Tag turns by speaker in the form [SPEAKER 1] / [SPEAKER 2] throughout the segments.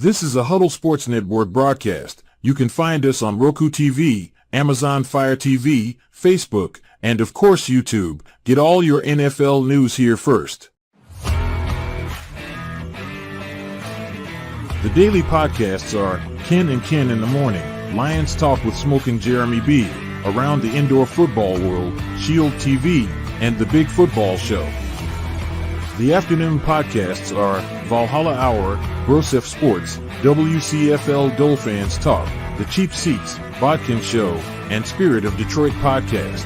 [SPEAKER 1] This is a Huddle Sports Network broadcast. You can find us on Roku TV, Amazon Fire TV, Facebook, and of course YouTube. Get all your NFL news here first. The daily podcasts are Ken and Ken in the Morning, Lions Talk with Smoking Jeremy B, Around the Indoor Football World, Shield TV, and The Big Football Show. The afternoon podcasts are Valhalla Hour, Brosef Sports, WCFL Dolphins Talk, The Cheap Seats, Bodkin Show, and Spirit of Detroit Podcast.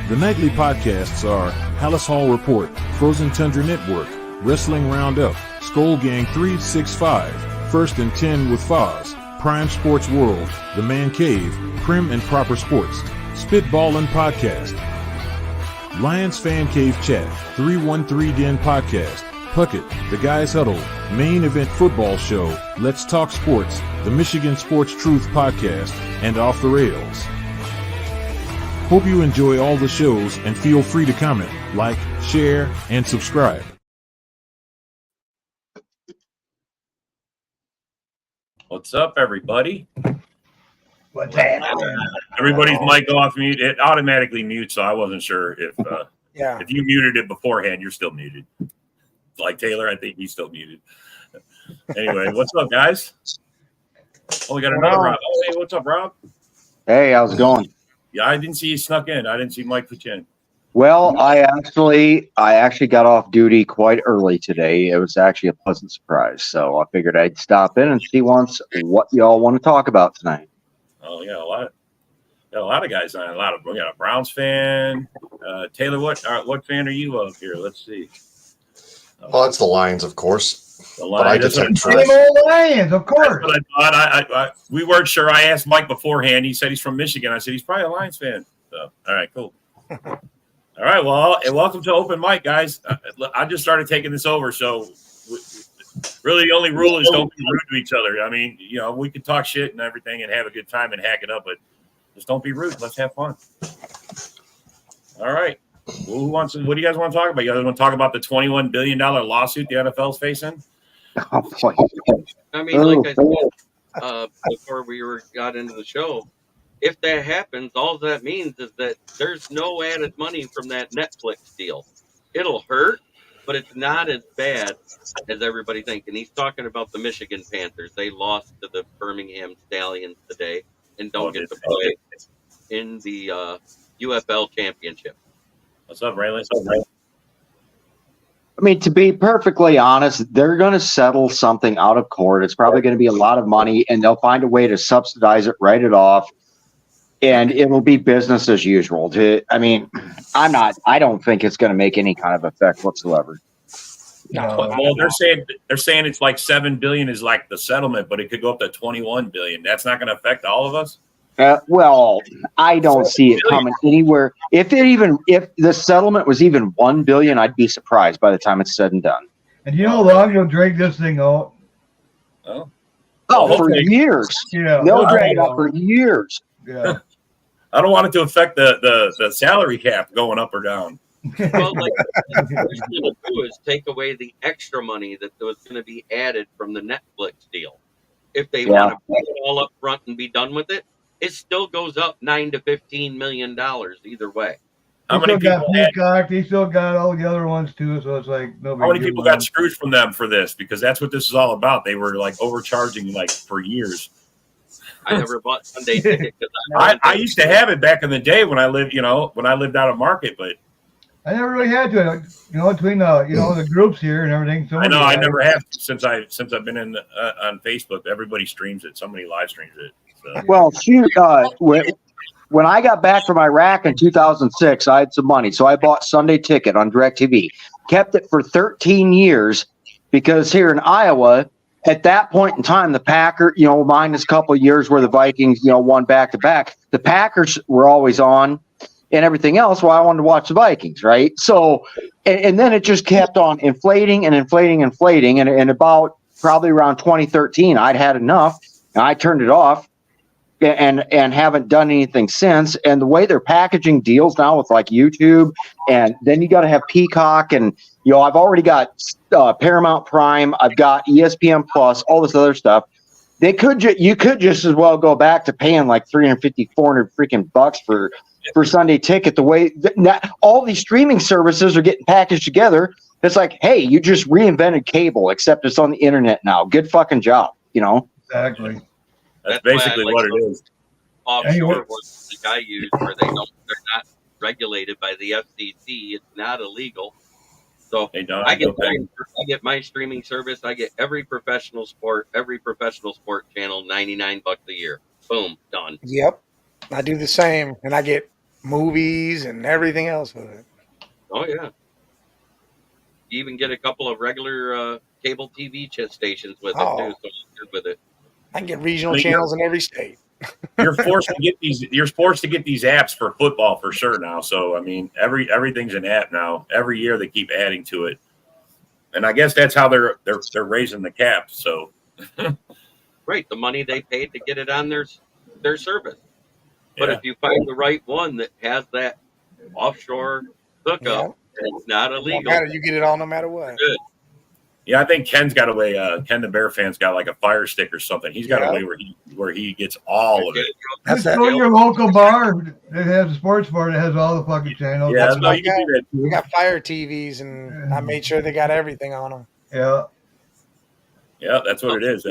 [SPEAKER 1] The nightly podcasts are Hallis Hall Report, Frozen Tundra Network, Wrestling Roundup, Skull Gang 365, First and 10 with Foz, Prime Sports World, The Man Cave, Prim and Proper Sports, Spitballin' Podcast, Lions Fan Cave Chat, 313 Den Podcast, Puckett, The Guys Huddle, Main Event Football Show, Let's Talk Sports, The Michigan Sports Truth Podcast, and Off the Rails. Hope you enjoy all the shows and feel free to comment, like, share, and subscribe.
[SPEAKER 2] What's up, everybody?
[SPEAKER 3] What's happening?
[SPEAKER 2] Everybody's mic off mute. It automatically mutes, so I wasn't sure if if you muted it beforehand, you're still muted. Like Taylor, I think he's still muted. Anyway, what's up, guys? Oh, we got another Rob. Oh, hey, what's up, Rob?
[SPEAKER 4] Hey, how's it going?
[SPEAKER 2] Yeah, I didn't see you snuck in. I didn't see Mike put you in.
[SPEAKER 4] Well, I actually got off duty quite early today. It was actually a pleasant surprise, so I figured I'd stop in and see once what y'all want to talk about tonight.
[SPEAKER 2] Oh yeah, a lot of guys on. We got a Browns fan. Taylor, what fan are you of here? Let's see.
[SPEAKER 5] Well, it's the Lions, of course.
[SPEAKER 2] The Lions.
[SPEAKER 3] Same old Lions, of course.
[SPEAKER 2] That's what I thought. We weren't sure. I asked Mike beforehand. He said he's from Michigan. I said he's probably a Lions fan. So, all right, cool. All right, well, and welcome to Open Mic, guys. I just started taking this over, so really the only rule is don't be rude to each other. I mean, you know, we can talk shit and everything and have a good time and hack it up, but just don't be rude. Let's have fun. All right. Well, what do you guys want to talk about? You guys want to talk about the $21 billion lawsuit the NFL's facing?
[SPEAKER 4] Oh, boy.
[SPEAKER 6] I mean, like I said before we got into the show, if that happens, all that means is that there's no added money from that Netflix deal. It'll hurt, but it's not as bad as everybody thinks. And he's talking about the Michigan Panthers. They lost to the Birmingham Stallions today and don't get to play in the UFL championship.
[SPEAKER 2] What's up, Raylan?
[SPEAKER 4] I mean, to be perfectly honest, they're going to settle something out of court. It's probably going to be a lot of money, and they'll find a way to subsidize it, write it off. And it will be business as usual. I don't think it's going to make any kind of effect whatsoever.
[SPEAKER 2] No. Well, they're saying it's like $7 billion is like the settlement, but it could go up to $21 billion. That's not going to affect all of us.
[SPEAKER 4] Well, I don't see it coming anywhere. If the settlement was even $1 billion, I'd be surprised by the time it's said and done.
[SPEAKER 3] And you know how long you'll drag this thing out?
[SPEAKER 4] For years.
[SPEAKER 3] Yeah,
[SPEAKER 4] they'll drag it out for years.
[SPEAKER 3] Yeah.
[SPEAKER 2] I don't want it to affect the salary cap going up or down.
[SPEAKER 6] Well, like what they're going to do is take away the extra money that was going to be added from the Netflix deal. If they want to put it all up front and be done with it, it still goes up $9 to $15 million either way.
[SPEAKER 2] How many people
[SPEAKER 3] he still got all the other ones too, so it's like nobody.
[SPEAKER 2] How many people got screwed from them for this? Because that's what this is all about. They were like overcharging like for years.
[SPEAKER 6] I never bought Sunday ticket because
[SPEAKER 2] I used to have it back in the day when I lived out of Market, but
[SPEAKER 3] I never really had to, between the groups here and everything.
[SPEAKER 2] I know I never have since I've been in on Facebook. Everybody streams it. Somebody live streams it. So.
[SPEAKER 4] Well, shoot, when I got back from Iraq in 2006, I had some money, so I bought Sunday Ticket on DirecTV. Kept it for 13 years because here in Iowa, at that point in time, the Packers, minus a couple of years where the Vikings, won back-to-back, the Packers were always on and everything else. Well, I wanted to watch the Vikings, right? So, and then it just kept on inflating. And about probably around 2013, I'd had enough, and I turned it off. and haven't done anything since. And the way they're packaging deals now with like YouTube, and then you got to have Peacock, and I've already got Paramount Prime, I've got ESPN Plus, all this other stuff. You could just as well go back to paying like 350, 400 freaking bucks for Sunday Ticket. The way all these streaming services are getting packaged together, it's like, hey, you just reinvented cable, except it's on the internet now. Good fucking job,
[SPEAKER 3] Exactly.
[SPEAKER 2] That's basically what it is.
[SPEAKER 6] Offshore was the guy used where they're not regulated by the FCC. It's not illegal. So I get my streaming service. I get every professional sport channel, $99 a year. Boom, done.
[SPEAKER 7] Yep, I do the same, and I get movies and everything else with it.
[SPEAKER 6] Oh yeah. You even get a couple of regular cable TV stations with it too. So I'm good with it.
[SPEAKER 7] I can get regional channels in every state.
[SPEAKER 2] You're forced to get these. You're forced to get these apps for football for sure now. So I mean, everything's an app now. Every year they keep adding to it, and I guess that's how they're raising the cap. So,
[SPEAKER 6] right, the money they paid to get it on their service. But if you find the right one that has that offshore hookup, it's not illegal.
[SPEAKER 7] You get it all no matter what.
[SPEAKER 6] Good.
[SPEAKER 2] Yeah, I think Ken's got a way. Ken the Bear fan's got like a Fire Stick or something. He's got a way where he gets all of it.
[SPEAKER 3] Just go to your local bar that has a sports bar that has all the fucking channels.
[SPEAKER 2] Yeah, no, you can do that too.
[SPEAKER 7] We got Fire TVs, and I made sure they got everything on them.
[SPEAKER 3] Yeah.
[SPEAKER 2] Yeah, that's what it is.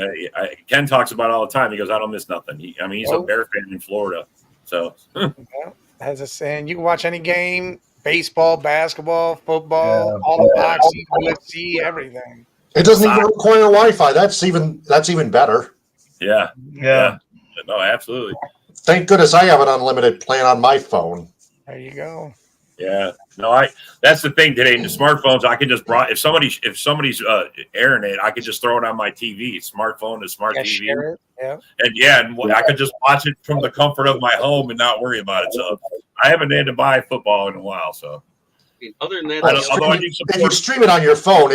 [SPEAKER 2] Ken talks about it all the time. He goes, I don't miss nothing. He's a Bear fan in Florida. So,
[SPEAKER 7] as I said, you can watch any game. Baseball, basketball, football, all the boxing, UFC, everything.
[SPEAKER 5] It doesn't even require Wi-Fi. That's even better.
[SPEAKER 2] Yeah. No, absolutely.
[SPEAKER 5] Thank goodness I have an unlimited plan on my phone.
[SPEAKER 7] There you go.
[SPEAKER 2] Yeah. No, that's the thing today. The smartphones, I can just if somebody's airing it, I could just throw it on my TV. Smartphone to smart TV.
[SPEAKER 7] Share it. Yeah.
[SPEAKER 2] And I could just watch it from the comfort of my home and not worry about it. So I haven't had to buy football in a while. So
[SPEAKER 6] other than that,
[SPEAKER 5] if you stream it on your phone,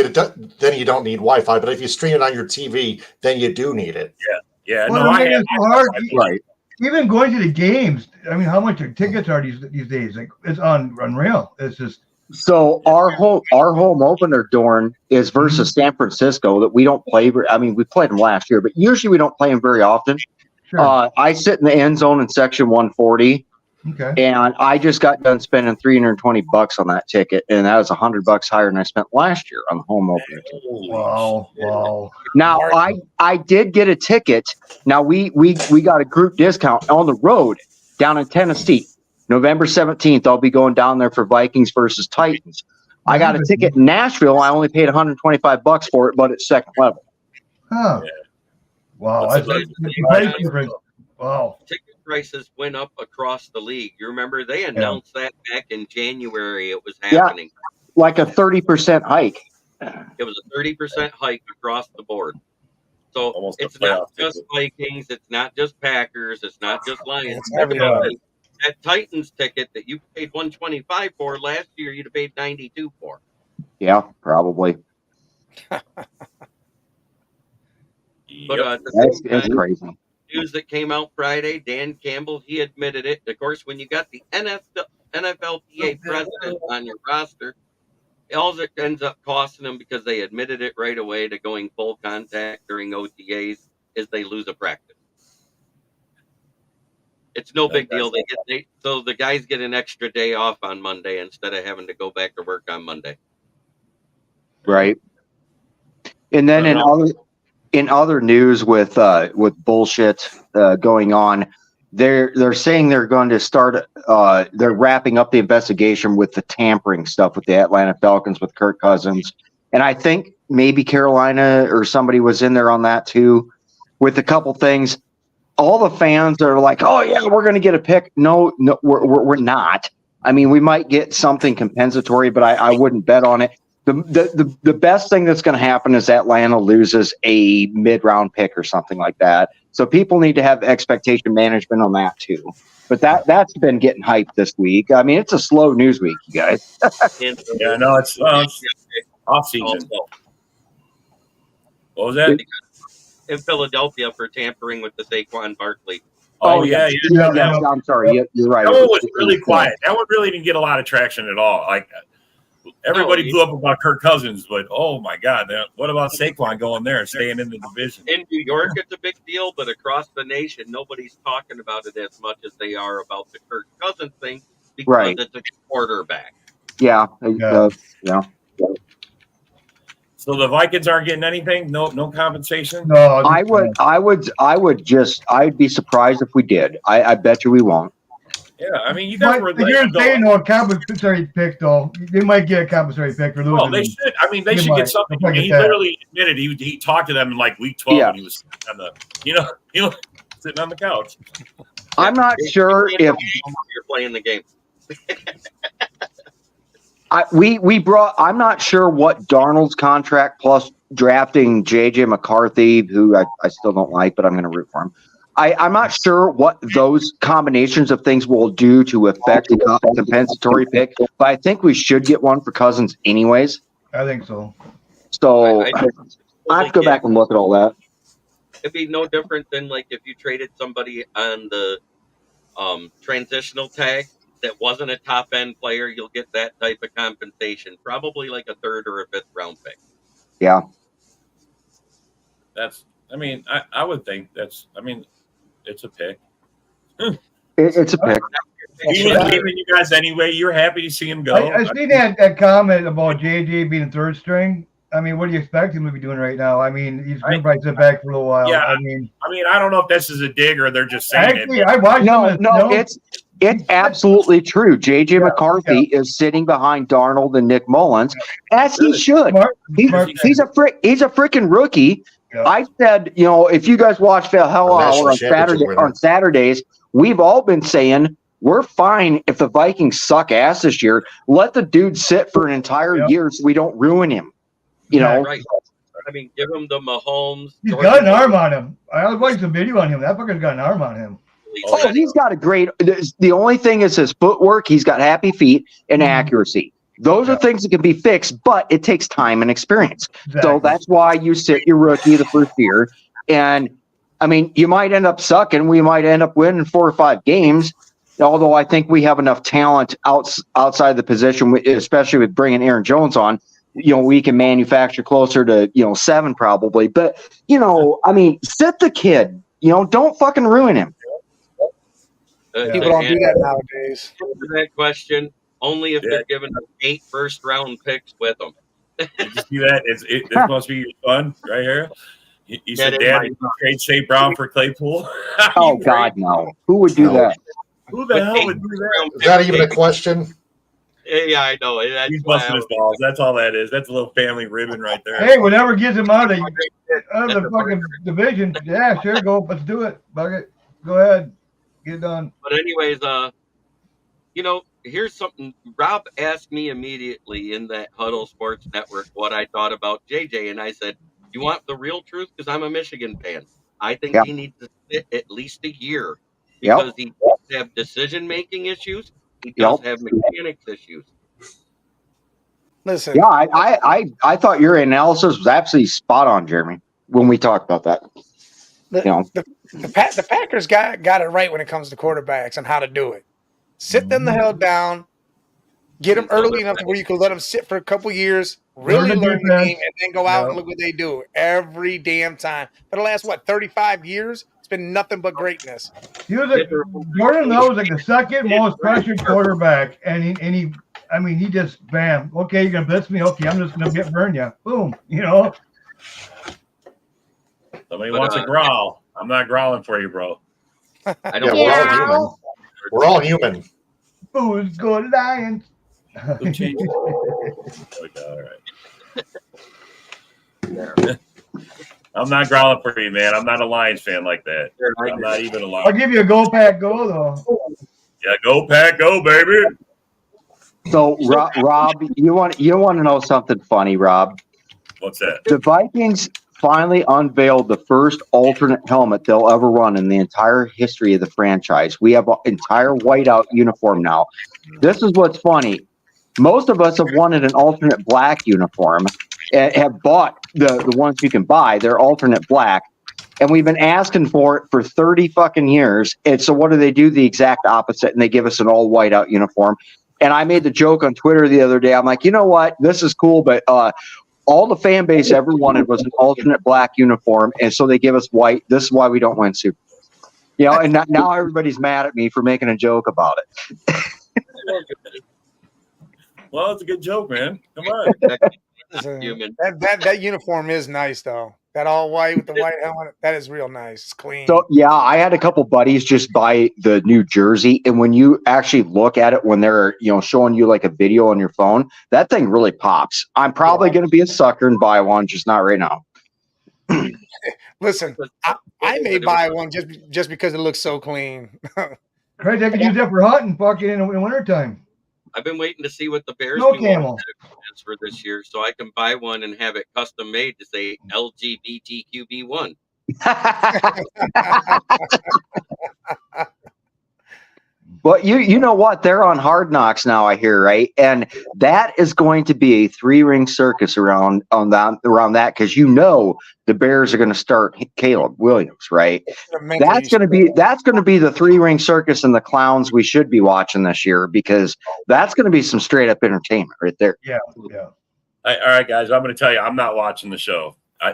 [SPEAKER 5] then you don't need Wi-Fi. But if you stream it on your TV, then you do need it.
[SPEAKER 2] Yeah.
[SPEAKER 3] Well, it's hard.
[SPEAKER 4] Right.
[SPEAKER 3] Even going to the games, I mean, how much tickets are these days? Like, it's unreal. It's just.
[SPEAKER 4] So our home opener, Dorn, is versus San Francisco that we don't play. I mean, we played them last year, but usually we don't play them very often.
[SPEAKER 3] Sure.
[SPEAKER 4] I sit in the end zone in section 140.
[SPEAKER 3] Okay.
[SPEAKER 4] And I just got done spending $320 on that ticket, and that was $100 higher than I spent last year on the home opener ticket.
[SPEAKER 3] Wow.
[SPEAKER 4] Now I did get a ticket. Now we got a group discount on the road down in Tennessee. November 17th, I'll be going down there for Vikings versus Titans. I got a ticket in Nashville. I only paid $125 for it, but it's second level.
[SPEAKER 3] Huh.
[SPEAKER 2] Yeah.
[SPEAKER 3] Wow. That's wow.
[SPEAKER 6] Ticket prices went up across the league. You remember they announced that back in January. It was happening.
[SPEAKER 4] Yeah, like a 30% hike.
[SPEAKER 6] It was a 30% hike across the board. So
[SPEAKER 2] almost
[SPEAKER 6] it's not just Vikings. It's not just Packers. It's not just Lions. That Titans ticket that you paid $125 for last year, you'd have paid $92 for.
[SPEAKER 4] Yeah, probably.
[SPEAKER 6] But
[SPEAKER 4] that's crazy.
[SPEAKER 6] News that came out Friday, Dan Campbell, he admitted it. Of course, when you got the NFLPA president on your roster, all it ends up costing them, because they admitted it right away to going full contact during OTAs, is they lose a practice. It's no big deal. So the guys get an extra day off on Monday instead of having to go back to work on Monday.
[SPEAKER 4] Right. And then in other news with bullshit going on, they're saying they're going to start. They're wrapping up the investigation with the tampering stuff with the Atlanta Falcons with Kirk Cousins, and I think maybe Carolina or somebody was in there on that too, with a couple things. All the fans are like, "Oh yeah, we're going to get a pick." No, we're not. I mean, we might get something compensatory, but I wouldn't bet on it. The best thing that's going to happen is Atlanta loses a mid-round pick or something like that. So people need to have expectation management on that too. But that's been getting hyped this week. I mean, it's a slow news week, you guys.
[SPEAKER 2] Yeah, no, it's off season. What was that?
[SPEAKER 6] In Philadelphia for tampering with the Saquon Barkley
[SPEAKER 2] Oh, yeah.
[SPEAKER 4] I'm sorry. You're right.
[SPEAKER 2] That one was really quiet. That one really didn't get a lot of traction at all. Like everybody blew up about Kirk Cousins, but oh my God, what about Saquon going there and staying in the division?
[SPEAKER 6] In New York, it's a big deal, but across the nation, nobody's talking about it as much as they are about the Kirk Cousins thing because it's a quarterback.
[SPEAKER 4] Yeah.
[SPEAKER 2] So the Vikings aren't getting anything? No compensation?
[SPEAKER 3] No,
[SPEAKER 4] I'd be surprised if we did. I bet you we won't.
[SPEAKER 2] Yeah, I mean, you guys were.
[SPEAKER 3] You're saying no compensatory pick though. They might get a compensatory pick for losing.
[SPEAKER 2] Well, they should. I mean, they should get something. He literally admitted he talked to them in like week 12 when he was on the, sitting on the couch.
[SPEAKER 4] I'm not sure if
[SPEAKER 6] you're playing the game.
[SPEAKER 4] I'm not sure what Darnold's contract plus drafting JJ McCarthy, who I still don't like, but I'm going to root for him. I'm not sure what those combinations of things will do to affect the compensatory pick, but I think we should get one for Cousins anyways.
[SPEAKER 3] I think so.
[SPEAKER 4] So I have to go back and look at all that.
[SPEAKER 6] It'd be no different than like if you traded somebody on the transitional tag that wasn't a top end player, you'll get that type of compensation, probably like a 3rd or a 5th round pick.
[SPEAKER 4] Yeah.
[SPEAKER 2] I would think it's a pick.
[SPEAKER 4] It's a pick.
[SPEAKER 2] He was leaving you guys anyway. You're happy to see him go.
[SPEAKER 3] I seen that comment about JJ being 3rd string. I mean, what do you expect him to be doing right now? I mean, he's going to probably sit back for a little while.
[SPEAKER 2] Yeah, I mean, I don't know if this is a dig or they're just saying
[SPEAKER 3] actually,
[SPEAKER 2] it.
[SPEAKER 3] I watched
[SPEAKER 4] it's absolutely true. JJ McCarthy is sitting behind Darnold and Nick Mullins, as he should. He's a freaking rookie. Yeah. I said, if you guys watch Hell Hour on Saturdays, we've all been saying we're fine if the Vikings suck ass this year. Let the dude sit for an entire year so we don't ruin him.
[SPEAKER 6] Right. I mean, give him the Mahomes.
[SPEAKER 3] He's got an arm on him. I was watching some video on him. That fucker's got an arm on him.
[SPEAKER 4] Oh, he's got a great. The only thing is his footwork. He's got happy feet and accuracy. Those are things that can be fixed, but it takes time and experience. Exactly. So that's why you sit your rookie the first year. And, I mean, you might end up sucking. We might end up winning 4 or 5 games, although I think we have enough talent outside the position, especially with bringing Aaron Jones on. We can manufacture closer to, 7 probably. But, I mean, sit the kid. Don't fucking ruin him.
[SPEAKER 7] People don't do that nowadays.
[SPEAKER 6] To that question, only if they're giving us 8 first-round picks with them.
[SPEAKER 2] Did you see that? This must be your son right here. You said, Dad, you trade St. Brown for Claypool?
[SPEAKER 4] Oh, God, no. Who would do that?
[SPEAKER 2] Who the hell would do that?
[SPEAKER 5] Is that even a question?
[SPEAKER 6] Yeah, I know.
[SPEAKER 2] He's busting his balls. That's all that is. That's a little family ribbon right there.
[SPEAKER 3] Hey, whatever gets him out of the fucking division, yeah, sure, go. Let's do it. Bucket. Go ahead. Get it done.
[SPEAKER 6] But anyways, here's something. Rob asked me immediately in that Huddle Sports Network what I thought about JJ, and I said, "You want the real truth? Because I'm a Michigan fan. I think he needs to sit at least a year because he does have decision-making issues. He does have mechanics issues."
[SPEAKER 7] Listen.
[SPEAKER 4] Yeah, I thought your analysis was absolutely spot on, Jeremy, when we talked about that.
[SPEAKER 7] The Packers got it right when it comes to quarterbacks and how to do it. Sit them the hell down, get them early enough where you can let them sit for a couple years, really learn the game, and then go out and look what they do every damn time. For the last, 35 years, it's been nothing but greatness.
[SPEAKER 3] Jordan Love was like the second most pressured quarterback, and he just, bam, okay, you're going to blitz me, okay, I'm just going to burn you. Boom,
[SPEAKER 2] Somebody wants a growl. I'm not growling for you, bro.
[SPEAKER 6] I don't
[SPEAKER 5] we're all human. We're all human.
[SPEAKER 3] Who's good Lions?
[SPEAKER 2] All right. I'm not growling for you, man. I'm not a Lions fan like that. I'm not even a Lions.
[SPEAKER 3] I'll give you a go pack go though.
[SPEAKER 2] Yeah, go pack go, baby.
[SPEAKER 4] So Rob, you want to know something funny, Rob?
[SPEAKER 2] What's that?
[SPEAKER 4] The Vikings finally unveiled the first alternate helmet they'll ever run in the entire history of the franchise. We have an entire whiteout uniform now. This is what's funny. Most of us have wanted an alternate black uniform and have bought the ones you can buy. They're alternate black. And we've been asking for it for 30 fucking years. And so what do? The exact opposite, and they give us an all white out uniform. And I made the joke on Twitter the other day. I'm like, you know what? This is cool, but all the fan base ever wanted was an alternate black uniform, and so they give us white. This is why we don't win Super Bowls. You know, and now everybody's mad at me for making a joke about it.
[SPEAKER 2] Well, it's a good joke, man. Come on.
[SPEAKER 7] That uniform is nice, though. That all white with the white helmet, that is real nice. It's clean.
[SPEAKER 4] So, yeah, I had a couple buddies just buy the new jersey, and when you actually look at it when they're, showing you like a video on your phone, that thing really pops. I'm probably going to be a sucker and buy one, just not right now.
[SPEAKER 7] Listen, I may buy one just because it looks so clean.
[SPEAKER 3] Craig, I could use that for hunting fucking in wintertime.
[SPEAKER 6] I've been waiting to see what the Bears
[SPEAKER 3] No camel
[SPEAKER 6] is for this year, so I can buy one and have it custom made to say LGBTQB1.
[SPEAKER 4] But you know what? They're on Hard Knocks now, I hear, right? And that is going to be a 3-ring circus around that because the Bears are going to start Caleb Williams, right? That's going to be the 3-ring circus and the clowns we should be watching this year because that's going to be some straight up entertainment right there.
[SPEAKER 3] Yeah.
[SPEAKER 2] All right, guys, I'm going to tell you, I'm not watching the show. All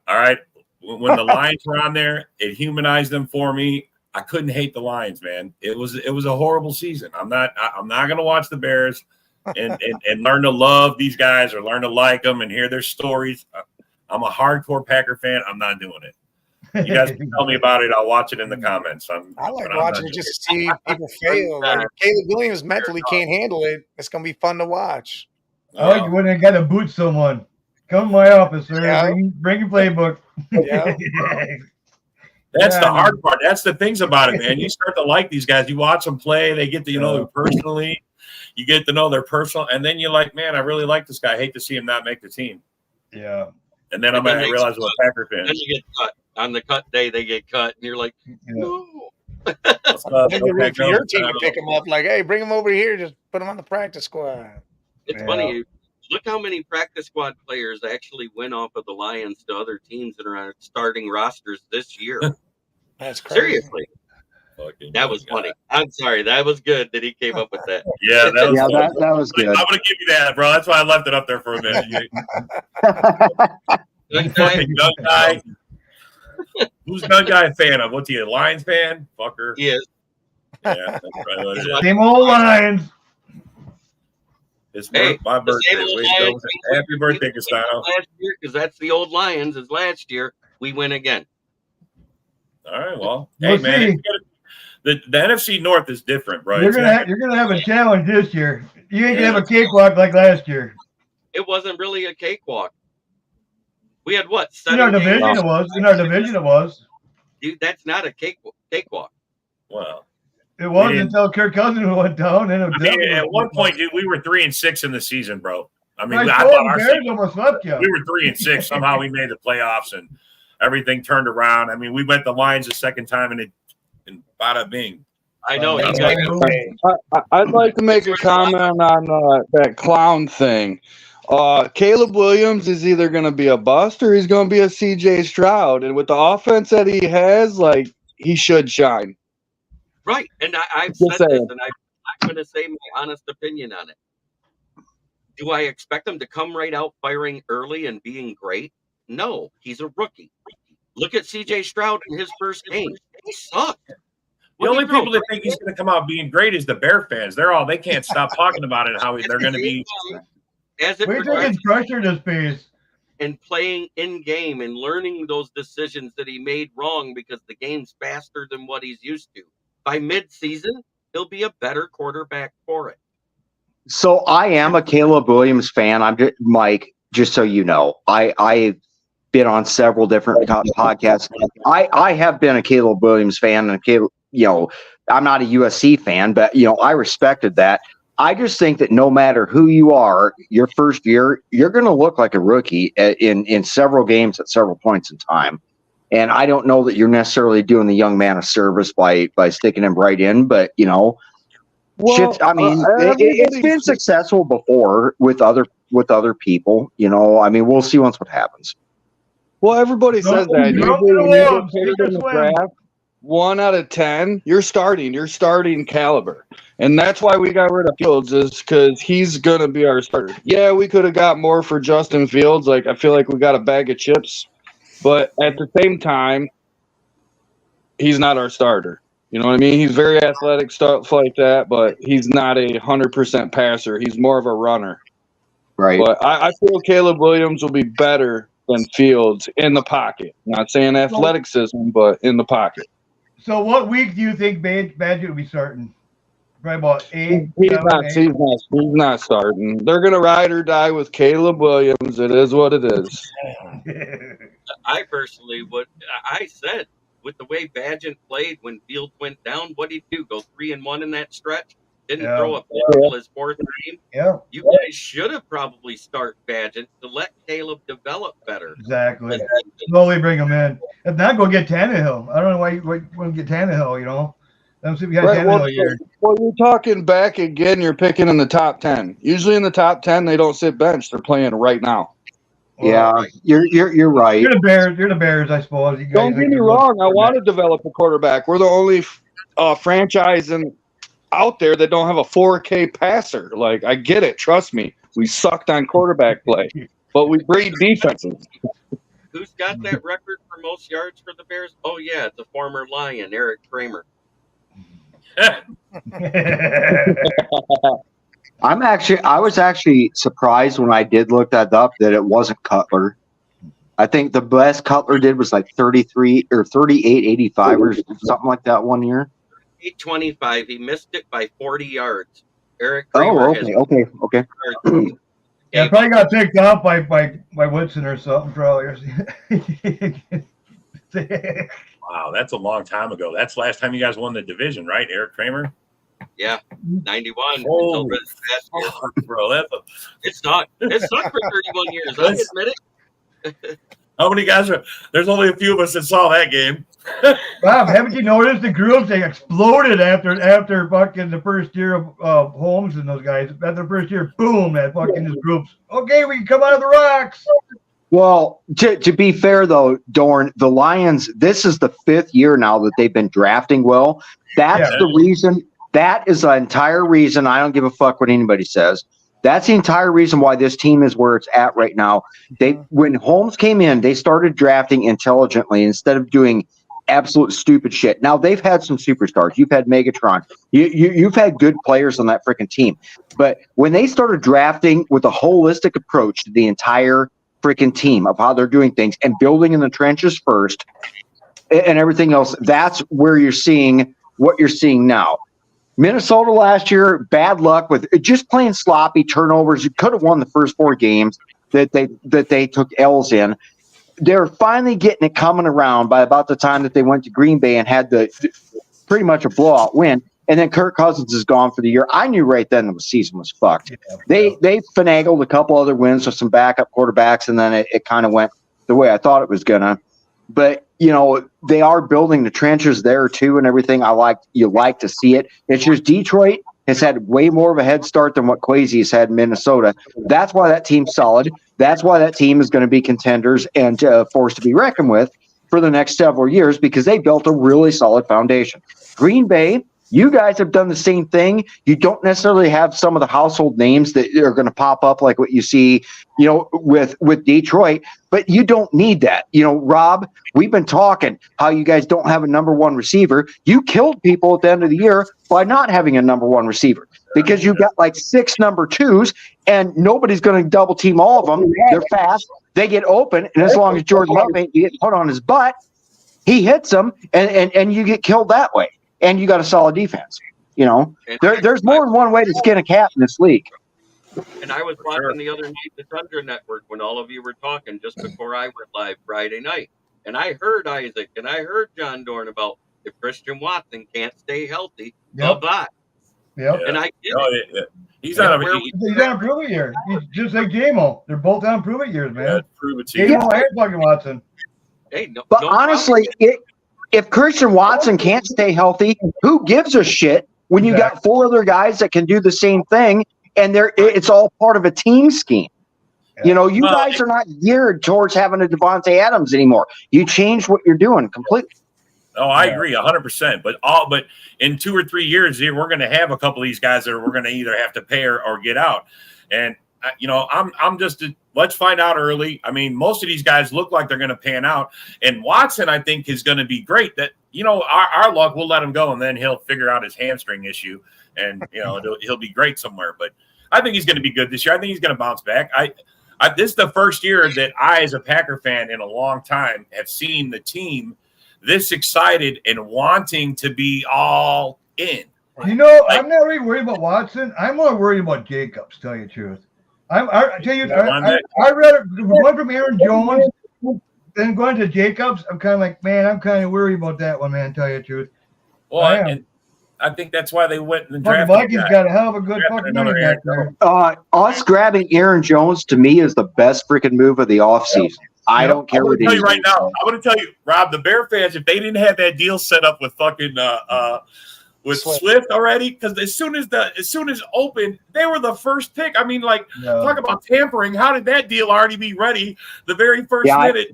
[SPEAKER 2] right, when the Lions were on there, it humanized them for me. I couldn't hate the Lions, man. It was a horrible season. I'm not going to watch the Bears and learn to love these guys or learn to like them and hear their stories. I'm a hardcore Packer fan. I'm not doing it. You guys can tell me about it. I'll watch it in the comments.
[SPEAKER 7] I like watching it just to see people fail. Like if Caleb Williams mentally can't handle it, it's going to be fun to watch.
[SPEAKER 3] I like it when they got to boot someone. Come to my office, sir.
[SPEAKER 7] Yeah.
[SPEAKER 3] Bring your playbook.
[SPEAKER 7] Yeah.
[SPEAKER 2] That's the hard part. That's the things about it, man. You start to like these guys. You watch them play. They get to know them personally. You get to know their personal. And then you're like, man, I really like this guy. I hate to see him not make the team.
[SPEAKER 3] Yeah.
[SPEAKER 2] And then I realize I'm a Packer fan.
[SPEAKER 6] Then you get cut. On the cut day, they get cut. And you're like, no.
[SPEAKER 7] Then you root for your team to pick him up. Like, hey, bring him over here. Just put him on the practice squad.
[SPEAKER 6] It's funny. Look how many practice squad players actually went off of the Lions to other teams that are on starting rosters this year.
[SPEAKER 7] That's crazy.
[SPEAKER 6] Seriously. That was funny. I'm sorry. That was good that he came up with that.
[SPEAKER 2] Yeah,
[SPEAKER 4] that was good.
[SPEAKER 2] I'm going to give you that, bro. That's why I left it up there for a minute. Gun guy. Who's Gun Guy a fan of? What's he, a Lions fan? Fucker.
[SPEAKER 6] He is.
[SPEAKER 2] Yeah, that's probably what it is.
[SPEAKER 3] Same old Lions.
[SPEAKER 2] It's my birthday. Happy birthday, Castano.
[SPEAKER 6] Last year, because that's the old Lions. Is last year we win again.
[SPEAKER 2] All right, well, hey man, the NFC North is different, right?
[SPEAKER 3] You're gonna have a challenge this year. You ain't gonna have a cakewalk like last year.
[SPEAKER 6] It wasn't really a cakewalk. We had what?
[SPEAKER 3] In our division, it was. In our division, it was.
[SPEAKER 6] Dude, that's not a cakewalk.
[SPEAKER 2] Well.
[SPEAKER 3] It was until Kirk Cousins went down. And
[SPEAKER 2] at one point, dude, we were 3-6 in the season, bro. I mean,
[SPEAKER 3] I thought our Bears almost swept you.
[SPEAKER 2] We were 3-6. Somehow we made the playoffs and everything turned around. I mean, we went the Lions the second time and bada bing.
[SPEAKER 6] I know.
[SPEAKER 8] I'd like to make a comment on that clown thing. Caleb Williams is either going to be a bust or he's going to be a CJ Stroud. And with the offense that he has, like, he should shine.
[SPEAKER 6] Right, and I've said this, and I'm going to say my honest opinion on it. Do I expect him to come right out firing early and being great? No, he's a rookie. Look at C.J. Stroud in his first game. He sucked.
[SPEAKER 2] The only people that think he's going to come out being great is the Bear fans. They can't stop talking about it and how they're going to be.
[SPEAKER 6] As it
[SPEAKER 3] progresses, pressure his face.
[SPEAKER 6] And playing in game and learning those decisions that he made wrong because the game's faster than what he's used to. By mid-season, he'll be a better quarterback for it.
[SPEAKER 4] So I am a Caleb Williams fan. Mike, just so you know, I've been on several different podcasts. I have been a Caleb Williams fan, and Caleb, I'm not a USC fan, but I respected that. I just think that no matter who you are, your first year, you're going to look like a rookie in several games at several points in time. And I don't know that you're necessarily doing the young man a service by sticking him right in, but it's been successful before with other people. We'll see once what happens.
[SPEAKER 8] Well, everybody says that.
[SPEAKER 3] You're up to
[SPEAKER 8] Usually
[SPEAKER 3] the
[SPEAKER 8] when you
[SPEAKER 3] wolves.
[SPEAKER 8] get
[SPEAKER 3] Take
[SPEAKER 8] picked
[SPEAKER 3] a
[SPEAKER 8] in the
[SPEAKER 3] swim.
[SPEAKER 8] draft, 1 out of 10, you're starting caliber. And that's why we got rid of Fields, is because he's going to be our starter. Yeah, we could have got more for Justin Fields. Like, I feel like we got a bag of chips. But at the same time, he's not our starter. You know what I mean? He's very athletic, stuff like that, but he's not a 100% passer. He's more of a runner.
[SPEAKER 4] Right.
[SPEAKER 8] But I feel Caleb Williams will be better than Fields in the pocket. Not saying athleticism, but in the pocket.
[SPEAKER 3] So what week do you think Badger will be starting? Probably about 8,
[SPEAKER 8] He's
[SPEAKER 3] 7,
[SPEAKER 8] not,
[SPEAKER 3] 8.
[SPEAKER 8] he's not starting. They're going to ride or die with Caleb Williams. It is what it is.
[SPEAKER 6] I personally would. I said with the way Badgett played when Fields went down, what did he do? Go 3-1 in that stretch? Didn't throw a pick till his 4th game.
[SPEAKER 3] Yeah.
[SPEAKER 6] You guys should have probably start Badgett to let Caleb develop better.
[SPEAKER 3] Exactly. Slowly bring him in. If not, go get Tannehill. I don't know why you wouldn't get Tannehill, you know. Let me see if we got Tannehill here.
[SPEAKER 8] Well, you're talking back again. You're picking in the top 10. Usually in the top 10, they don't sit bench. They're playing right now.
[SPEAKER 4] Yeah, you're right.
[SPEAKER 3] You're the Bears. You're the Bears, I suppose. You guys
[SPEAKER 8] Don't get me wrong. I want to develop a quarterback. We're the only franchise out there that don't have a 4K passer. Like, I get it. Trust me. We sucked on quarterback play, but we breed defenses.
[SPEAKER 6] Who's got that record for most yards for the Bears? Oh, yeah, it's a former Lion, Eric Kramer.
[SPEAKER 4] I was actually surprised when I did look that up that it wasn't Cutler. I think the best Cutler did was like 33 or 38.85 or something like that one year.
[SPEAKER 6] 825. He missed it by 40 yards. Eric Kramer.
[SPEAKER 4] Oh, okay.
[SPEAKER 3] Yeah, probably got picked up by Woodson or something, probably.
[SPEAKER 2] Wow, that's a long time ago. That's the last time you guys won the division, right, Eric Kramer?
[SPEAKER 6] Yeah, 91.
[SPEAKER 2] Oh,
[SPEAKER 6] until this past year.
[SPEAKER 2] Bro,
[SPEAKER 6] It's not for 31 years. I admit it.
[SPEAKER 2] How many guys are? There's only a few of us that saw that game.
[SPEAKER 3] Bob, haven't you noticed the groups? They exploded after fucking the first year of Holmes and those guys. After the first year, boom, that fucking his groups. Okay, we can come out of the rocks.
[SPEAKER 4] Well, to be fair though, Dorn, the Lions, this is the 5th year now that they've been drafting well. That's the reason. That is the entire reason. I don't give a fuck what anybody says. That's the entire reason why this team is where it's at right now. When Holmes came in, they started drafting intelligently instead of doing absolute stupid shit. Now they've had some superstars. You've had Megatron. You've had good players on that freaking team. But when they started drafting with a holistic approach to the entire freaking team of how they're doing things and building in the trenches first and everything else, that's where you're seeing what you're seeing now. Minnesota last year, bad luck with just playing sloppy turnovers. You could have won the first 4 games that they took L's in. They're finally getting it coming around by about the time that they went to Green Bay and had pretty much a blowout win. And then Kirk Cousins is gone for the year. I knew right then the season was fucked. They finagled a couple other wins with some backup quarterbacks, and then it kind of went the way I thought it was gonna. But you know, they are building the trenches there too and everything. You like to see it. It's just Detroit has had way more of a head start than what Kwesi has had in Minnesota. That's why that team's solid. That's why that team is going to be contenders and forced to be reckoned with for the next several years because they built a really solid foundation. Green Bay, you guys have done the same thing. You don't necessarily have some of the household names that are going to pop up like what you see, you know, with Detroit, but you don't need that. You know, Rob, we've been talking how you guys don't have a number 1 receiver. You killed people at the end of the year by not having a number 1 receiver because you've got like 6 number 2s and nobody's going to double team all of them. They're fast. They get open. And as long as Jordan Love ain't get put on his butt, he hits them and you get killed that way. And you got a solid defense. You know, there's more than one way to skin a cat in this league.
[SPEAKER 6] And I was watching the other night the Thunder Network when all of you were talking just before I went live Friday night. And I heard Isaac and I heard John Dorn about if Christian Watson can't stay healthy, bye-bye.
[SPEAKER 3] Yep.
[SPEAKER 6] And I get it.
[SPEAKER 2] He's on
[SPEAKER 3] a prove-it year. He's just like J-Mo. They're both on prove-it years, man.
[SPEAKER 2] Yeah, prove it to you.
[SPEAKER 3] J-Mo and fucking Watson.
[SPEAKER 6] Hey,
[SPEAKER 4] but honestly, if Christian Watson can't stay healthy, who gives a shit when you got 4 other guys that can do the same thing and it's all part of a team scheme? You know, you guys are not geared towards having a Devontae Adams anymore. You changed what you're doing completely.
[SPEAKER 2] Oh, I agree 100%. But in 2 or 3 years, we're going to have a couple of these guys that we're going to either have to pay or get out. And I'm just let's find out early. I mean, most of these guys look like they're going to pan out, and Watson I think is going to be great. That our luck, we'll let him go, and then he'll figure out his hamstring issue, and he'll be great somewhere. But I think he's going to be good this year. I think he's going to bounce back. This is the first year that I, as a Packer fan in a long time, have seen the team this excited and wanting to be all in.
[SPEAKER 3] I'm not really worried about Watson. I'm more worried about Jacobs, tell you the truth. I tell you, I read going from Aaron Jones, then going to Jacobs. I'm kind of like, man, I'm kind of worried about that one, man, tell you the truth.
[SPEAKER 2] Well, and I think that's why they went and drafted.
[SPEAKER 3] Vikings got a hell of a good fucking money back there.
[SPEAKER 4] Us grabbing Aaron Jones, to me, is the best freaking move of the offseason. I don't care what
[SPEAKER 2] I'm going to tell you right now. I'm going to tell you, Rob, the Bear fans, if they didn't have that deal set up with fucking with Swift already, because as soon as open, they were the first pick. I mean, talk about tampering. How did that deal already be ready the very first minute?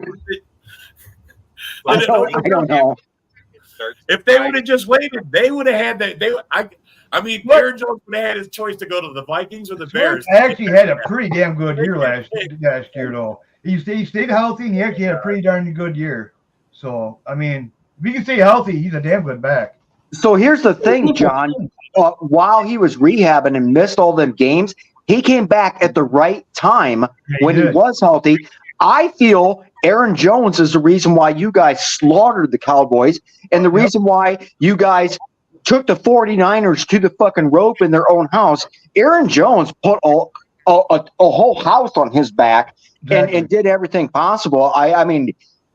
[SPEAKER 4] I don't know.
[SPEAKER 2] If they would have just waited, they would have had that. Aaron Jones would have had his choice to go to the Vikings or the Bears.
[SPEAKER 3] Actually had a pretty damn good year last year, though. He stayed healthy, and he actually had a pretty darn good year. So, I mean, if he can stay healthy, he's a damn good back.
[SPEAKER 4] So here's the thing, John. While he was rehabbing and missed all them games, he came back at the right time when he was healthy. I feel Aaron Jones is the reason why you guys slaughtered the Cowboys and the reason why you guys took the 49ers to the fucking rope in their own house. Aaron Jones put a whole house on his back and did everything possible. I mean,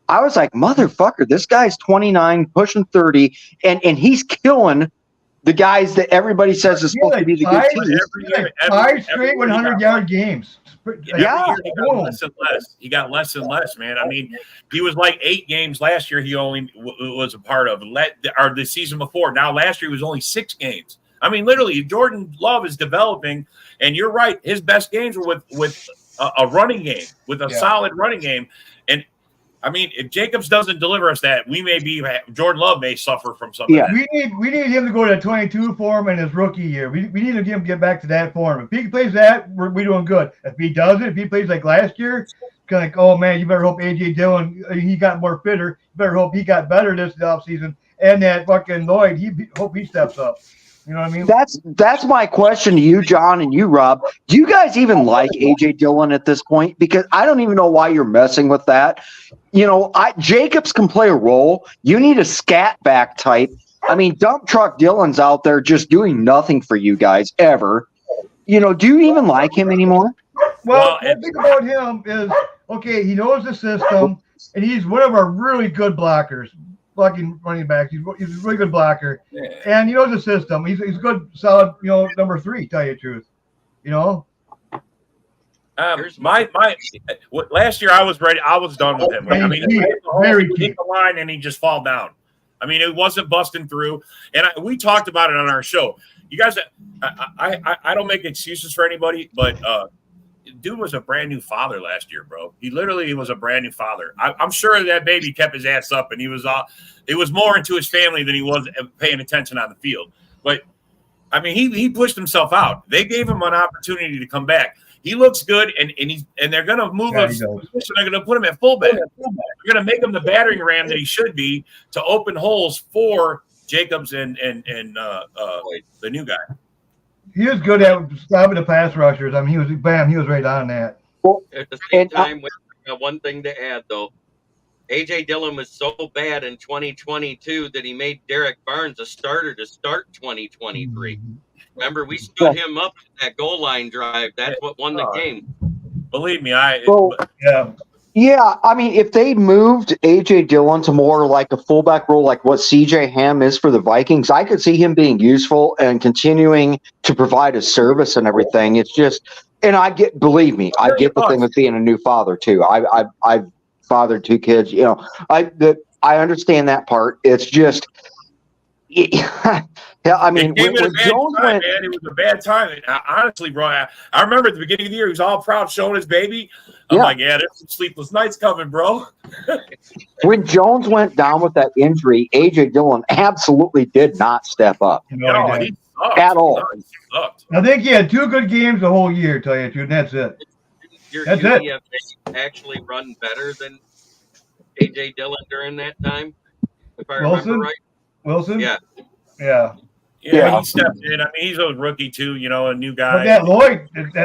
[SPEAKER 4] I was like, motherfucker, this guy's 29, pushing 30, and he's killing the guys that everybody says is supposed to be the good teams.
[SPEAKER 3] Five straight 100-yard games.
[SPEAKER 2] Yeah, he got less and less. He got less and less, man. I mean, he was like 8 games last year. He only was a part of, or the season before. Now, last year he was only 6 games. I mean, literally, Jordan Love is developing, and you're right. His best games were with a running game, with a solid running game. And I mean, if Jacobs doesn't deliver us that, Jordan Love may suffer from something.
[SPEAKER 3] Yeah, we need him to go to 22 form in his rookie year. We need him to get back to that form. If he plays that, we're doing good. If he doesn't, if he plays like last year, kind of like, oh man, you better hope AJ Dillon he got more fitter. You better hope he got better this offseason. And that fucking Lloyd, hope he steps up. You know what I mean?
[SPEAKER 4] That's my question to you, John, and you, Rob. Do you guys even like AJ Dillon at this point? Because I don't even know why you're messing with that. Jacobs can play a role. You need a scat back type. I mean, dump truck Dillon's out there just doing nothing for you guys ever. Do you even like him anymore?
[SPEAKER 3] Well, the thing about him is, okay, he knows the system, and he's one of our really good blockers. Fucking running back. He's a really good blocker. Yeah. And he knows the system. He's good, solid, number 3, tell you the truth.
[SPEAKER 2] Last year I was ready. I was done with him. I mean, he hit the line and he just fall down. I mean, it wasn't busting through. And we talked about it on our show. You guys, I don't make excuses for anybody, but dude was a brand new father last year, bro. He literally was a brand new father. I'm sure that baby kept his ass up, and it was more into his family than he was paying attention on the field. But I mean, he pushed himself out. They gave him an opportunity to come back. He looks good, and they're going to move him. They're going to put him at fullback. They're going to make him the battering ram that he should be to open holes for Jacobs and the new guy.
[SPEAKER 3] He was good at stopping the pass rushers. I mean, he was right on that.
[SPEAKER 6] Well, at the same time, one thing to add, though. A.J. Dillon was so bad in 2022 that he made Derek Barnes a starter to start 2023. Remember, we stood him up in that goal line drive. That's what won the game.
[SPEAKER 2] Believe me,
[SPEAKER 4] Yeah, I mean, if they moved A.J. Dillon to more like a fullback role, like what C.J. Ham is for the Vikings, I could see him being useful and continuing to provide a service and everything. It's just, and believe me, I get the thing with being a new father too. I've fathered 2 kids. I understand that part. It's just, Yeah, I mean,
[SPEAKER 2] It came at a
[SPEAKER 4] when
[SPEAKER 2] bad
[SPEAKER 4] Jones
[SPEAKER 2] time,
[SPEAKER 4] went,
[SPEAKER 2] man. It was a bad time. And honestly, bro, I remember at the beginning of the year, he was all proud showing his baby. I'm
[SPEAKER 4] Yeah.
[SPEAKER 2] like, yeah, there's some sleepless nights coming, bro.
[SPEAKER 4] when Jones went down with that injury, AJ Dillon absolutely did not step up
[SPEAKER 2] No, he sucked.
[SPEAKER 4] at all.
[SPEAKER 2] No, he sucked.
[SPEAKER 3] I think he had 2 good games the whole year, tell you the truth, and that's it.
[SPEAKER 6] Didn't your
[SPEAKER 3] That's it.
[SPEAKER 6] UDFA actually run better than AJ Dillon during that time? If I remember
[SPEAKER 3] Wilson?
[SPEAKER 6] right.
[SPEAKER 3] Wilson?
[SPEAKER 6] Yeah.
[SPEAKER 3] Yeah.
[SPEAKER 2] Yeah, he stepped in. I mean, he's a rookie too, a new guy.
[SPEAKER 3] But that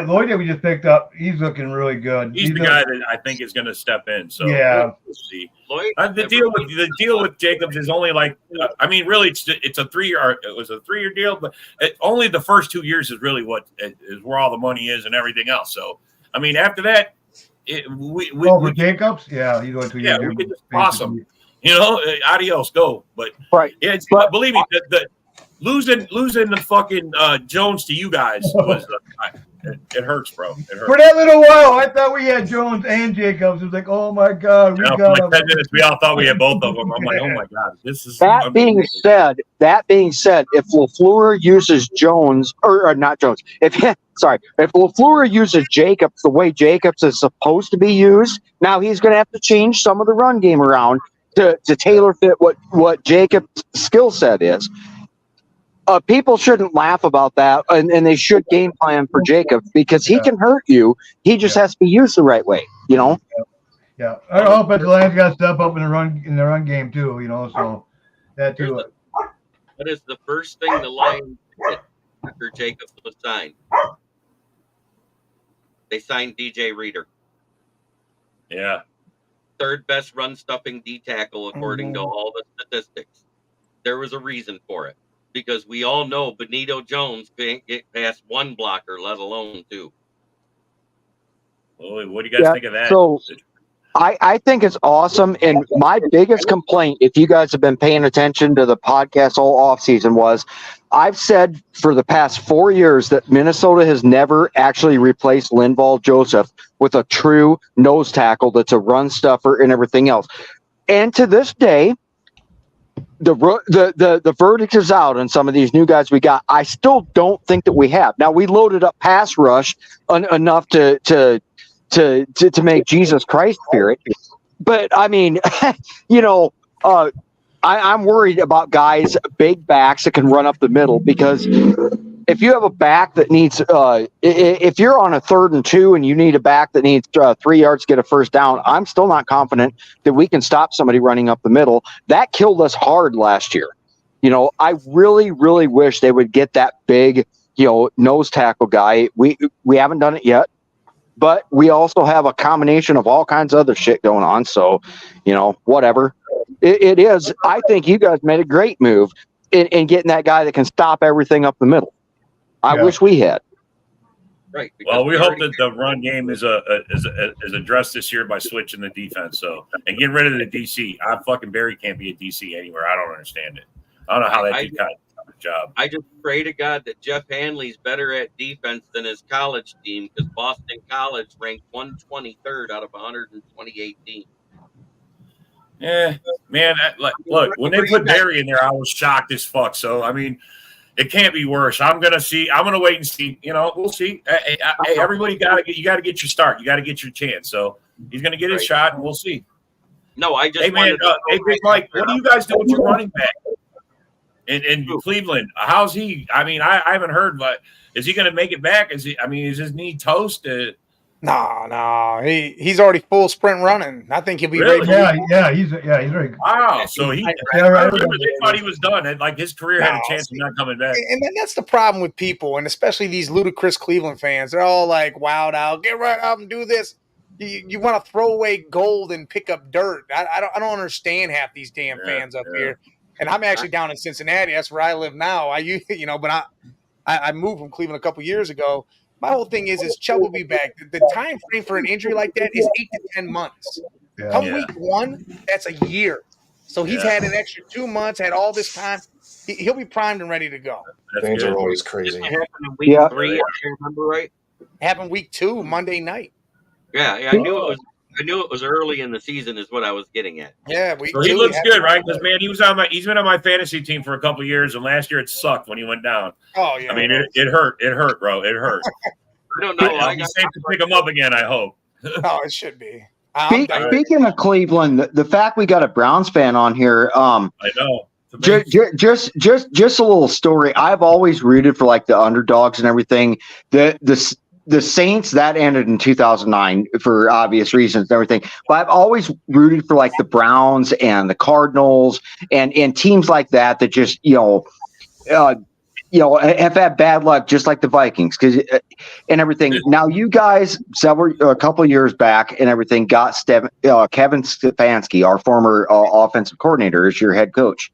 [SPEAKER 3] Lloyd that we just picked up, he's looking really good.
[SPEAKER 2] He's the guy that I think is going to step in. So
[SPEAKER 3] yeah,
[SPEAKER 2] we'll see.
[SPEAKER 6] Lloyd,
[SPEAKER 2] The deal with Jacobs is only like, I mean, really, it's a 3-year. It was a 3-year deal, but only the first 2 years is really what is where all the money is and everything else. So, I mean, after that,
[SPEAKER 3] for Jacobs, yeah, he's going 2 years.
[SPEAKER 2] Yeah, we could just awesome. Adios, go. But
[SPEAKER 4] right,
[SPEAKER 2] yeah, but believe me, the losing the fucking Jones to you guys was it hurts, bro. It hurts.
[SPEAKER 3] For that little while, I thought we had Jones and Jacobs. It was like, oh my god, we got
[SPEAKER 2] for like 10 minutes. We all thought we had both of them. I'm like, oh my god, this is.
[SPEAKER 4] That being said, if LaFleur uses Jones or not Jones, if LaFleur uses Jacobs the way Jacobs is supposed to be used, now he's going to have to change some of the run game around to tailor fit what Jacobs' skill set is. People shouldn't laugh about that, and they should game plan for Jacobs because he can hurt you. He just has to be used the right way,
[SPEAKER 3] Yeah, I hope that the Lions got to step up in the run game too. So that too.
[SPEAKER 6] What is the first thing the Lions did after Jacobs was signed? They signed DJ Reader.
[SPEAKER 2] Yeah.
[SPEAKER 6] Third best run stuffing D tackle according to all the statistics. There was a reason for it. Because we all know Benito Jones can't get past one blocker, let alone 2.
[SPEAKER 2] Well, what do you guys think of that?
[SPEAKER 4] So I think it's awesome. And my biggest complaint, if you guys have been paying attention to the podcast all offseason, was I've said for the past 4 years that Minnesota has never actually replaced Linval Joseph with a true nose tackle that's a run stuffer and everything else. And to this day, the verdict is out on some of these new guys we got. I still don't think that we have. Now we loaded up pass rush enough to make Jesus Christ fear it. But I mean, I'm worried about guys, big backs that can run up the middle, because if you have a back that needs, if you're on a 3rd and 2 and you need a back that needs 3 yards to get a first down, I'm still not confident that we can stop somebody running up the middle. That killed us hard last year. I really, really wish they would get that big, nose tackle guy. We haven't done it yet, but we also have a combination of all kinds of other shit going on. So, whatever it is, I think you guys made a great move in getting that guy that can stop everything up the middle. I wish we had.
[SPEAKER 6] Right.
[SPEAKER 2] Well, we hope that the run game is addressed this year by switching the defense. So, and getting rid of the DC. Fucking Barry can't be a DC anywhere. I don't understand it. I don't know how that dude got a job.
[SPEAKER 6] I just pray to God that Jeff Hanley's better at defense than his college team, because Boston College ranked 123rd out of 128 teams.
[SPEAKER 2] Yeah, man. Look, when they put Barry in there, I was shocked as fuck. So, I mean, it can't be worse. I'm gonna wait and see. We'll see. Hey, everybody you got to get your start. You got to get your chance. So he's gonna get his shot, and we'll see.
[SPEAKER 6] No, I just.
[SPEAKER 2] Hey man, hey Big Mike, what do you guys do with your running back in Cleveland? How's he? I mean, I haven't heard, but is he gonna make it back? Is his knee toast?
[SPEAKER 7] No, he's already full sprint running. I think he'll be
[SPEAKER 2] really?
[SPEAKER 7] ready.
[SPEAKER 3] Yeah, he's very good.
[SPEAKER 2] Wow. So I remember they thought he was done, and like his career had a chance of not coming back.
[SPEAKER 7] And then that's the problem with people, and especially these ludicrous Cleveland fans. They're all like wowed out, get right out and do this. You want to throw away gold and pick up dirt. I don't understand half these damn fans up here. And I'm actually down in Cincinnati. That's where I live now. But I moved from Cleveland a couple years ago. My whole thing is Chubb will be back. The time frame for an injury like that is 8 to 10 months. Come week 1, that's a year. So he's had an extra 2 months, had all this time. He'll be primed and ready to go.
[SPEAKER 5] Things are always crazy.
[SPEAKER 6] It happened in week 3, if I remember right.
[SPEAKER 7] Happened week 2, Monday night.
[SPEAKER 6] Yeah, I knew it was. I knew it was early in the season, is what I was getting at.
[SPEAKER 7] Yeah,
[SPEAKER 2] So he looks good, right? Because man, he's been on my fantasy team for a couple of years, and last year it sucked when he went down.
[SPEAKER 7] Oh yeah,
[SPEAKER 2] I mean, it hurt. It hurt, bro. It hurt.
[SPEAKER 6] I don't know.
[SPEAKER 2] It'll be safe to pick him up again, I hope.
[SPEAKER 7] Oh, it should be.
[SPEAKER 4] Speaking of Cleveland, the fact we got a Browns fan on here,
[SPEAKER 2] I know.
[SPEAKER 4] just a little story. I've always rooted for like the underdogs and everything. The Saints, that ended in 2009 for obvious reasons and everything. But I've always rooted for like the Browns and the Cardinals and teams like that just have had bad luck, just like the Vikings, and everything. Now you guys, a couple of years back and everything, got Kevin Stefanski, our former offensive coordinator, as your head coach.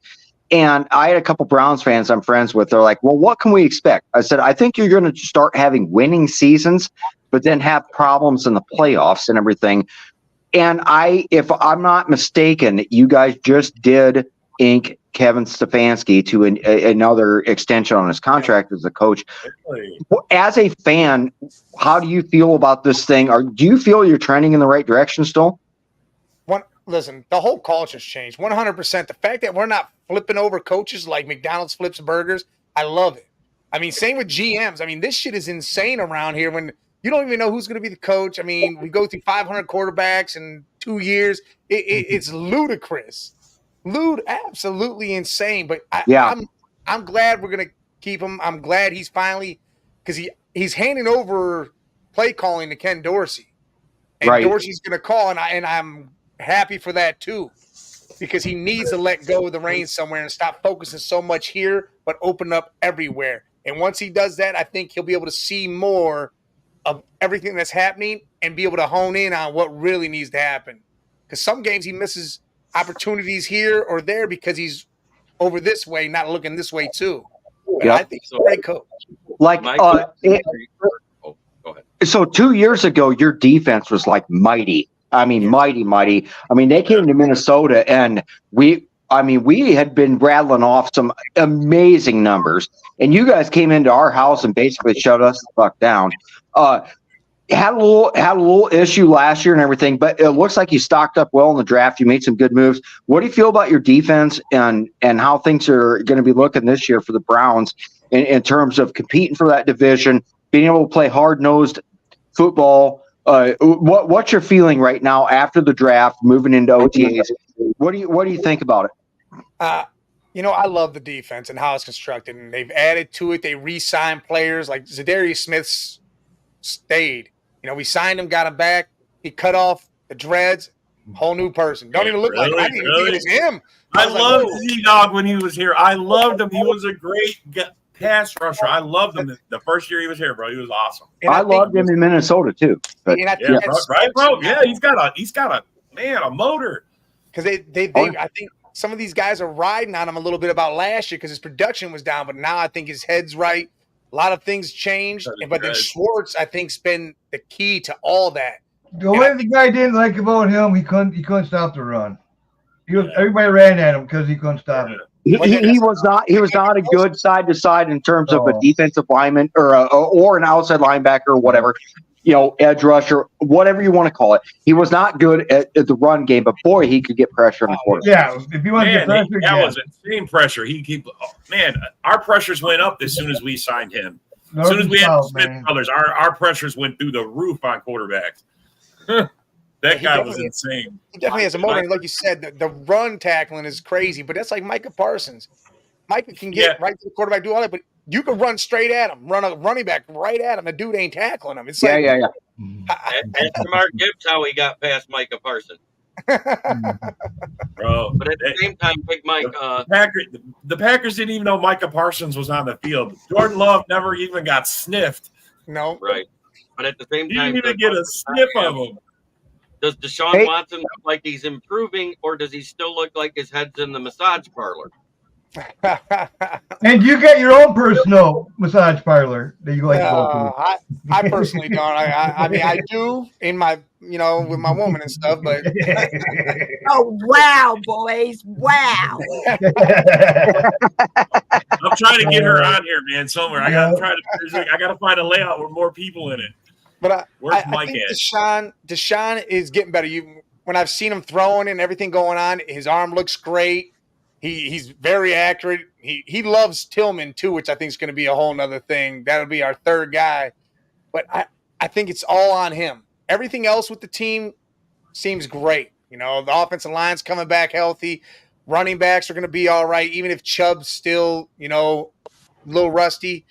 [SPEAKER 4] And I had a couple Browns fans I'm friends with. They're like, well, what can we expect? I said, I think you're going to start having winning seasons, but then have problems in the playoffs and everything. And if I'm not mistaken, you guys just did ink Kevin Stefanski to another extension on his contract as a coach. As a fan, how do you feel about this thing? Do you feel you're trending in the right direction still?
[SPEAKER 7] Listen, the whole culture's changed 100%. The fact that we're not flipping over coaches like McDonald's flips burgers, I love it. I mean, same with GMs. I mean, this shit is insane around here when you don't even know who's going to be the coach. I mean, we go through 500 quarterbacks in 2 years. It's ludicrous. Absolutely insane. But I'm glad we're going to keep him. I'm glad he's finally, because he's handing over play calling to Ken Dorsey. And Dorsey's going to call, and I'm happy for that too, because he needs to let go of the reins somewhere and stop focusing so much here, but open up everywhere. And once he does that, I think he'll be able to see more of everything that's happening and be able to hone in on what really needs to happen. Because some games he misses opportunities here or there because he's over this way, not looking this way too. Yeah, I think he's a great coach.
[SPEAKER 4] Like,
[SPEAKER 6] go ahead.
[SPEAKER 4] So 2 years ago, your defense was like mighty. I mean, mighty. I mean, they came to Minnesota and we had been rattling off some amazing numbers, and you guys came into our house and basically shut us the fuck down. Had a little issue last year and everything, but it looks like you stocked up well in the draft. You made some good moves. What do you feel about your defense and how things are going to be looking this year for the Browns in terms of competing for that division, being able to play hard-nosed football? What's your feeling right now after the draft, moving into OTAs? What do you think about it?
[SPEAKER 7] I love the defense and how it's constructed, and they've added to it. They re-signed players like Zadarius Smith stayed. We signed him, got him back. He cut off the dreads, whole new person. Don't even look like him. I didn't even think it was him.
[SPEAKER 2] I loved Z-Dog when he was here. I loved him. He was a great pass rusher. I loved him the first year he was here, bro. He was awesome.
[SPEAKER 4] And I loved him in Minnesota too. But
[SPEAKER 2] right, bro. Yeah, he's got a motor.
[SPEAKER 7] Because I think some of these guys are riding on him a little bit about last year because his production was down, but now I think his head's right. A lot of things changed, but then Schwartz, I think, has been the key to all that.
[SPEAKER 3] The only the guy didn't like about him, he couldn't stop the run. Everybody ran at him because he couldn't stop it.
[SPEAKER 4] He was not a good side to side in terms of a defensive lineman or an outside linebacker or whatever, edge rusher, whatever you want to call it. He was not good at the run game, but boy, he could get pressure on the quarterback.
[SPEAKER 3] Yeah, if you want to get pressure,
[SPEAKER 2] that was insane pressure. Our pressures went up as soon as we signed him. As soon as we had the Smith brothers, our pressures went through the roof on quarterbacks. That guy was insane.
[SPEAKER 7] He definitely has a motor. Like you said, the run tackling is crazy, but that's like Micah Parsons. Micah can get right to the quarterback, do all that, but you can run straight at him, run a running back right at him. The dude ain't tackling him. It's like,
[SPEAKER 6] That's Mark Gibbs how he got past Micah Parsons.
[SPEAKER 2] Bro,
[SPEAKER 6] but at the same time, Big Mike,
[SPEAKER 2] the Packers didn't even know Micah Parsons was on the field. Jordan Love never even got sniffed.
[SPEAKER 7] No,
[SPEAKER 6] right. But at the same
[SPEAKER 2] he
[SPEAKER 6] time,
[SPEAKER 2] didn't even get a sniff of him.
[SPEAKER 6] Does Deshaun Watson look like he's improving, or does he still look like his head's in the massage parlor?
[SPEAKER 3] And you get your own personal massage parlor that you like to go to.
[SPEAKER 7] I personally don't. I mean, I do in my, with my woman and stuff, but.
[SPEAKER 9] Oh, wow, boys. Wow.
[SPEAKER 2] I'm trying to get her on here, man, somewhere. I got to find a layout with more people in it.
[SPEAKER 7] But
[SPEAKER 2] Where's
[SPEAKER 7] I
[SPEAKER 2] Mike
[SPEAKER 7] think
[SPEAKER 2] at?
[SPEAKER 7] Deshaun is getting better. When I've seen him throwing and everything going on, his arm looks great. He's very accurate. He loves Tillman too, which I think is going to be a whole nother thing. That'll be our third guy. But I think it's all on him. Everything else with the team seems great. You know, the offensive line's coming back healthy. Running backs are going to be all right, even if Chubb's still, a little rusty.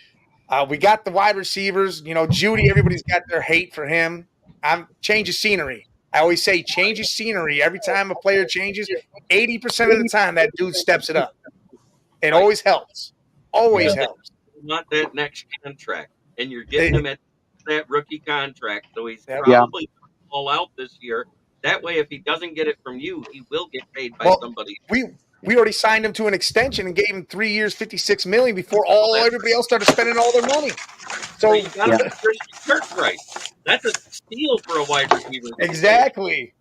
[SPEAKER 7] We got the wide receivers. You know, Judy, everybody's got their hate for him. Change of scenery. I always say change of scenery. Every time a player changes, 80% of the time that dude steps it up. It always helps. Always helps.
[SPEAKER 6] You want that next contract, and you're getting him at that rookie contract, so he's
[SPEAKER 7] Yeah.
[SPEAKER 6] probably all out this year. That way, if he doesn't get it from you, he will get paid by somebody.
[SPEAKER 7] We already signed him to an extension and gave him 3 years, $56 million before everybody else started spending all their money. So
[SPEAKER 6] you got to Christian Kirk right. That's a steal for a wide receiver.
[SPEAKER 7] Exactly.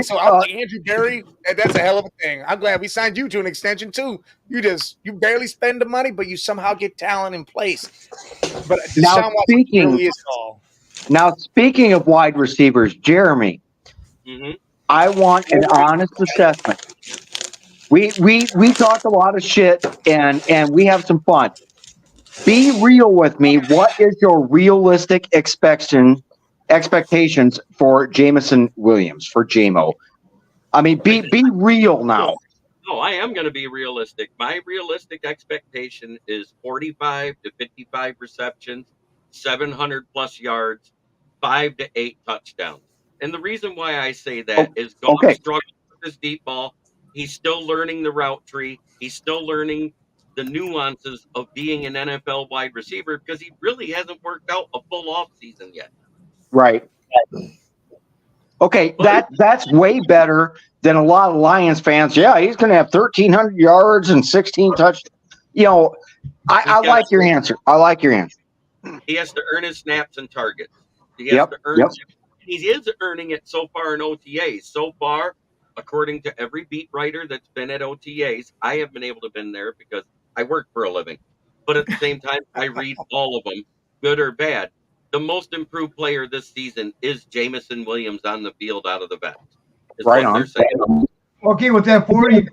[SPEAKER 7] So I'm like, Andrew Berry, that's a hell of a thing. I'm glad we signed you to an extension too. You barely spend the money, but you somehow get talent in place. But Deshaun Watson really is all.
[SPEAKER 4] Now, speaking of wide receivers, Jeremy, I want an honest assessment. We talk a lot of shit and we have some fun. Be real with me. What is your realistic expectations for Jameson Williams, for JMO? I mean, be real now.
[SPEAKER 6] No, I am going to be realistic. My realistic expectation is 45 to 55 receptions, 700 plus yards, 5 to 8 touchdowns. And the reason why I say that is Goff struggling with his deep ball. He's still learning the route tree. He's still learning the nuances of being an NFL wide receiver because he really hasn't worked out a full off season yet.
[SPEAKER 4] Right. Okay, that's way better than a lot of Lions fans. Yeah, he's going to have 1,300 yards and 16 touchdowns. You know, I like your answer. I like your answer.
[SPEAKER 6] He has to earn his snaps and targets. He has to earn. He is earning it so far in OTAs. So far, according to every beat writer that's been at OTAs, I have been able to been there because I work for a living. But at the same time, I read all of them, good or bad. The most improved player this season is Jameson Williams on the field out of the vets.
[SPEAKER 4] Right on.
[SPEAKER 3] Okay, with that 40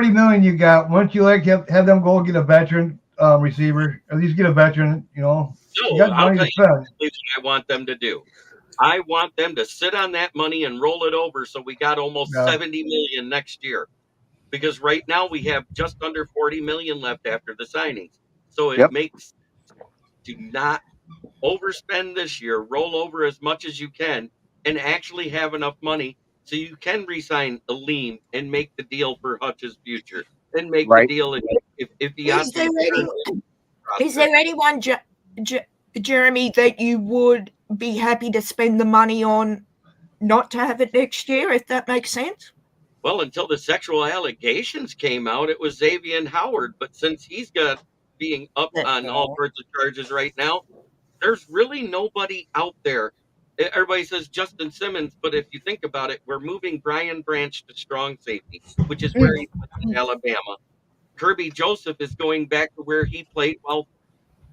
[SPEAKER 3] million you got, why don't you have them go get a veteran receiver? At least get a veteran, you know.
[SPEAKER 6] No, I'll tell you what I want them to do. I want them to sit on that money and roll it over so we got almost 70 million next year. Because right now we have just under 40 million left after the signings. So it makes to not overspend this year, roll over as much as you can, and actually have enough money so you can re-sign Aleem and make the deal for Hutch's future. And make the deal if he
[SPEAKER 9] is there anyone, Jeremy, that you would be happy to spend the money on not to have it next year, if that makes sense?
[SPEAKER 6] Well, until the sexual allegations came out, it was Xavier Howard. But since he's got being up on all sorts of charges right now, there's really nobody out there. Everybody says Justin Simmons, but if you think about it, we're moving Brian Branch to strong safety, which is where he played in Alabama. Kirby Joseph is going back to where he played while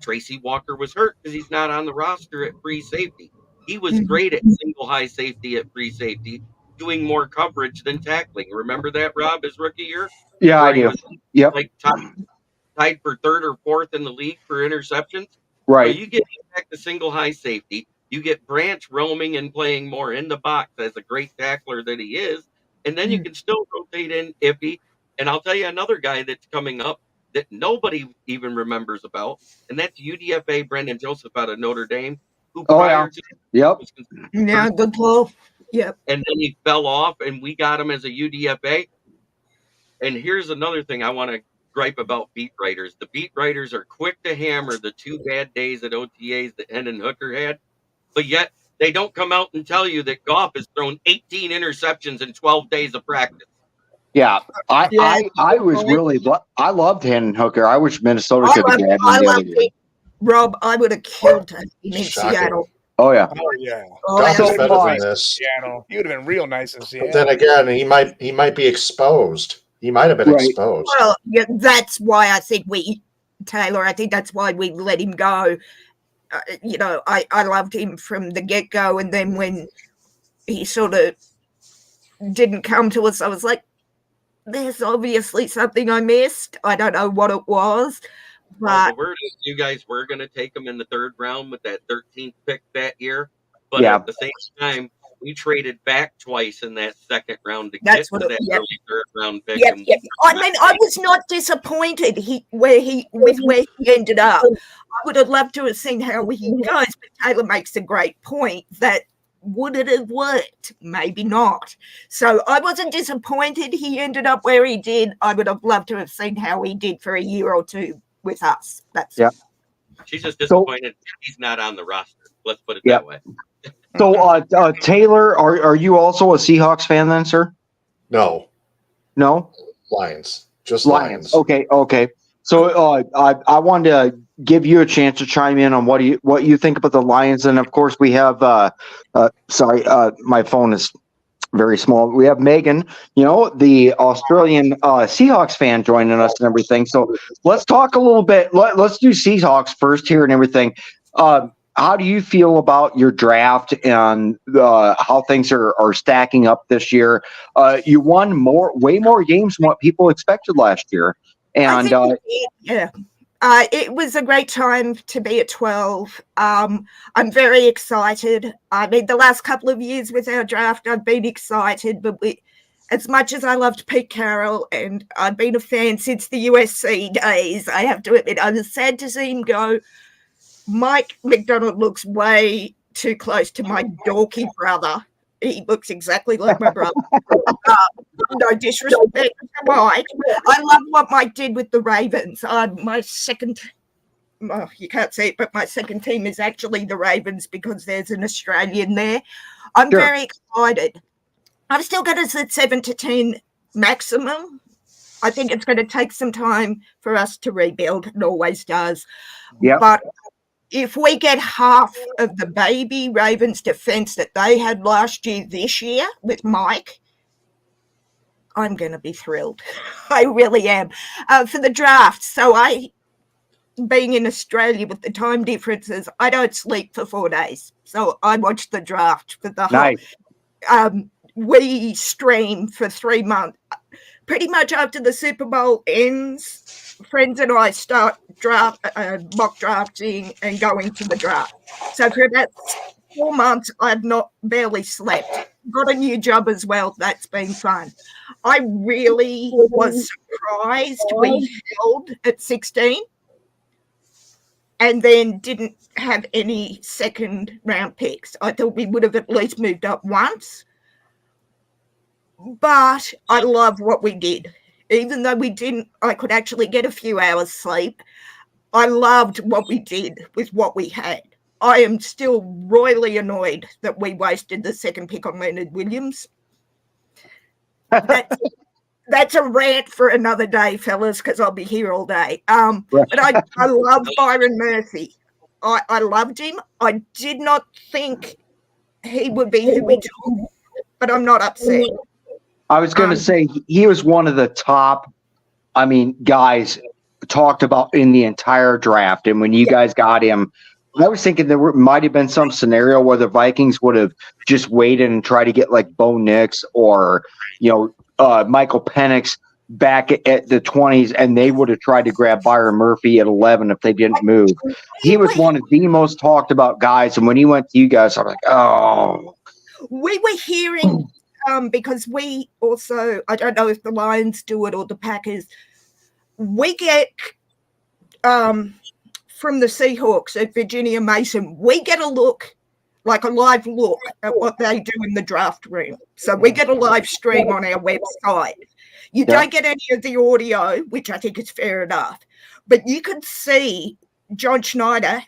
[SPEAKER 6] Tracy Walker was hurt because he's not on the roster at free safety. He was great at single high safety at free safety, doing more coverage than tackling. Remember that, Rob, his rookie year?
[SPEAKER 4] Yeah, I do.
[SPEAKER 6] Like tied for third or fourth in the league for interceptions.
[SPEAKER 4] Right.
[SPEAKER 6] So you get back to single high safety. You get Branch roaming and playing more in the box as a great tackler that he is. And then you can still rotate in Iffy. And I'll tell you another guy that's coming up that nobody even remembers about, and that's UDFA Brendan Joseph out of Notre Dame, who prior to
[SPEAKER 9] good call. Yep.
[SPEAKER 6] And then he fell off, and we got him as a UDFA. And here's another thing I want to gripe about beat writers. The beat writers are quick to hammer the 2 bad days at OTAs that Hendon Hooker had, but yet they don't come out and tell you that Goff has thrown 18 interceptions in 12 days of practice.
[SPEAKER 4] Yeah, I was really I loved Hendon Hooker. I wish Minnesota could have had him the other year.
[SPEAKER 9] Rob, I would have killed him in Seattle.
[SPEAKER 4] Oh yeah.
[SPEAKER 7] Oh yeah.
[SPEAKER 5] So better than this.
[SPEAKER 7] Seattle. He would have been real nice in Seattle.
[SPEAKER 5] But then again, he might be exposed. He might have been exposed.
[SPEAKER 9] Well, yeah, that's why I think Taylor, I think that's why we let him go. I loved him from the get-go, and then when he sort of didn't come to us, I was like, there's obviously something I missed. I don't know what it was,
[SPEAKER 6] Well, the
[SPEAKER 9] but
[SPEAKER 6] word is you guys were going to take him in the 3rd round with that 13th pick that year, but
[SPEAKER 4] Yeah.
[SPEAKER 6] at the same time, we traded back twice in that 2nd round to
[SPEAKER 9] That's
[SPEAKER 6] get
[SPEAKER 9] what
[SPEAKER 6] to
[SPEAKER 9] it-
[SPEAKER 6] that
[SPEAKER 9] yep.
[SPEAKER 6] early 3rd round pick.
[SPEAKER 9] Yep,
[SPEAKER 6] and
[SPEAKER 9] yep. I mean, I was not disappointed where he ended up. I would have loved to have seen how he goes, but Taylor makes a great point that would it have worked? Maybe not. So I wasn't disappointed he ended up where he did. I would have loved to have seen how he did for a year or two with us. That's
[SPEAKER 4] Yeah.
[SPEAKER 6] She's just disappointed he's not on the roster. Let's put it
[SPEAKER 4] Yep.
[SPEAKER 6] that way.
[SPEAKER 4] So, Taylor, are you also a Seahawks fan then, sir?
[SPEAKER 5] No,
[SPEAKER 4] No?
[SPEAKER 5] Lions. Just
[SPEAKER 4] Lions.
[SPEAKER 5] Lions.
[SPEAKER 4] Okay. So I wanted to give you a chance to chime in on what you think about the Lions, and of course we have my phone is very small. We have Megan, the Australian Seahawks fan joining us and everything. So let's talk a little bit. Let's do Seahawks first here and everything. How do you feel about your draft and how things are stacking up this year? You won way more games than what people expected last year. And
[SPEAKER 9] it was a great time to be at 12. I'm very excited. I mean, the last couple of years with our draft, I've been excited, but as much as I loved Pete Carroll and I've been a fan since the USC days, I have to admit, I was sad to see him go. Mike McDonald looks way too close to my dorky brother. He looks exactly like my brother. No disrespect to Mike. I love what Mike did with the Ravens. My second, you can't see it, but my second team is actually the Ravens because there's an Australian there. I'm very excited. I've still got us at 7 to 10 maximum. I think it's going to take some time for us to rebuild. It always does.
[SPEAKER 4] Yeah.
[SPEAKER 9] But if we get half of the baby Ravens defense that they had last year this year with Mike, I'm going to be thrilled. I really am. For the draft, so being in Australia with the time differences, I don't sleep for 4 days. So I watch the draft for the whole. We stream for 3 months. Pretty much after the Super Bowl ends, friends and I start mock drafting and going to the draft. So for about 4 months, I've barely slept. Got a new job as well. That's been fun. I really was surprised we held at 16 and then didn't have any 2nd round picks. I thought we would have at least moved up once. But I love what we did. Even though I could actually get a few hours sleep. I loved what we did with what we had. I am still royally annoyed that we wasted the 2nd pick on Leonard Williams. That's a rant for another day, fellas, because I'll be here all day. But I love Byron Murphy. I loved him. I did not think he would be who we took, but I'm not upset.
[SPEAKER 4] I was going to say he was one of the top, guys talked about in the entire draft. And when you guys got him, I was thinking there might have been some scenario where the Vikings would have just waited and tried to get like Bo Nix or, Michael Penix back at the 20s, and they would have tried to grab Byron Murphy at 11 if they didn't move. He was one of the most talked about guys. And when he went to you guys, I'm like, oh.
[SPEAKER 9] We were hearing because we also, I don't know if the Lions do it or the Packers, we get from the Seahawks at Virginia Mason, we get a look, like a live look at what they do in the draft room. So we get a live stream on our website. You don't get any of the audio, which I think is fair enough, but you could see John Schneider,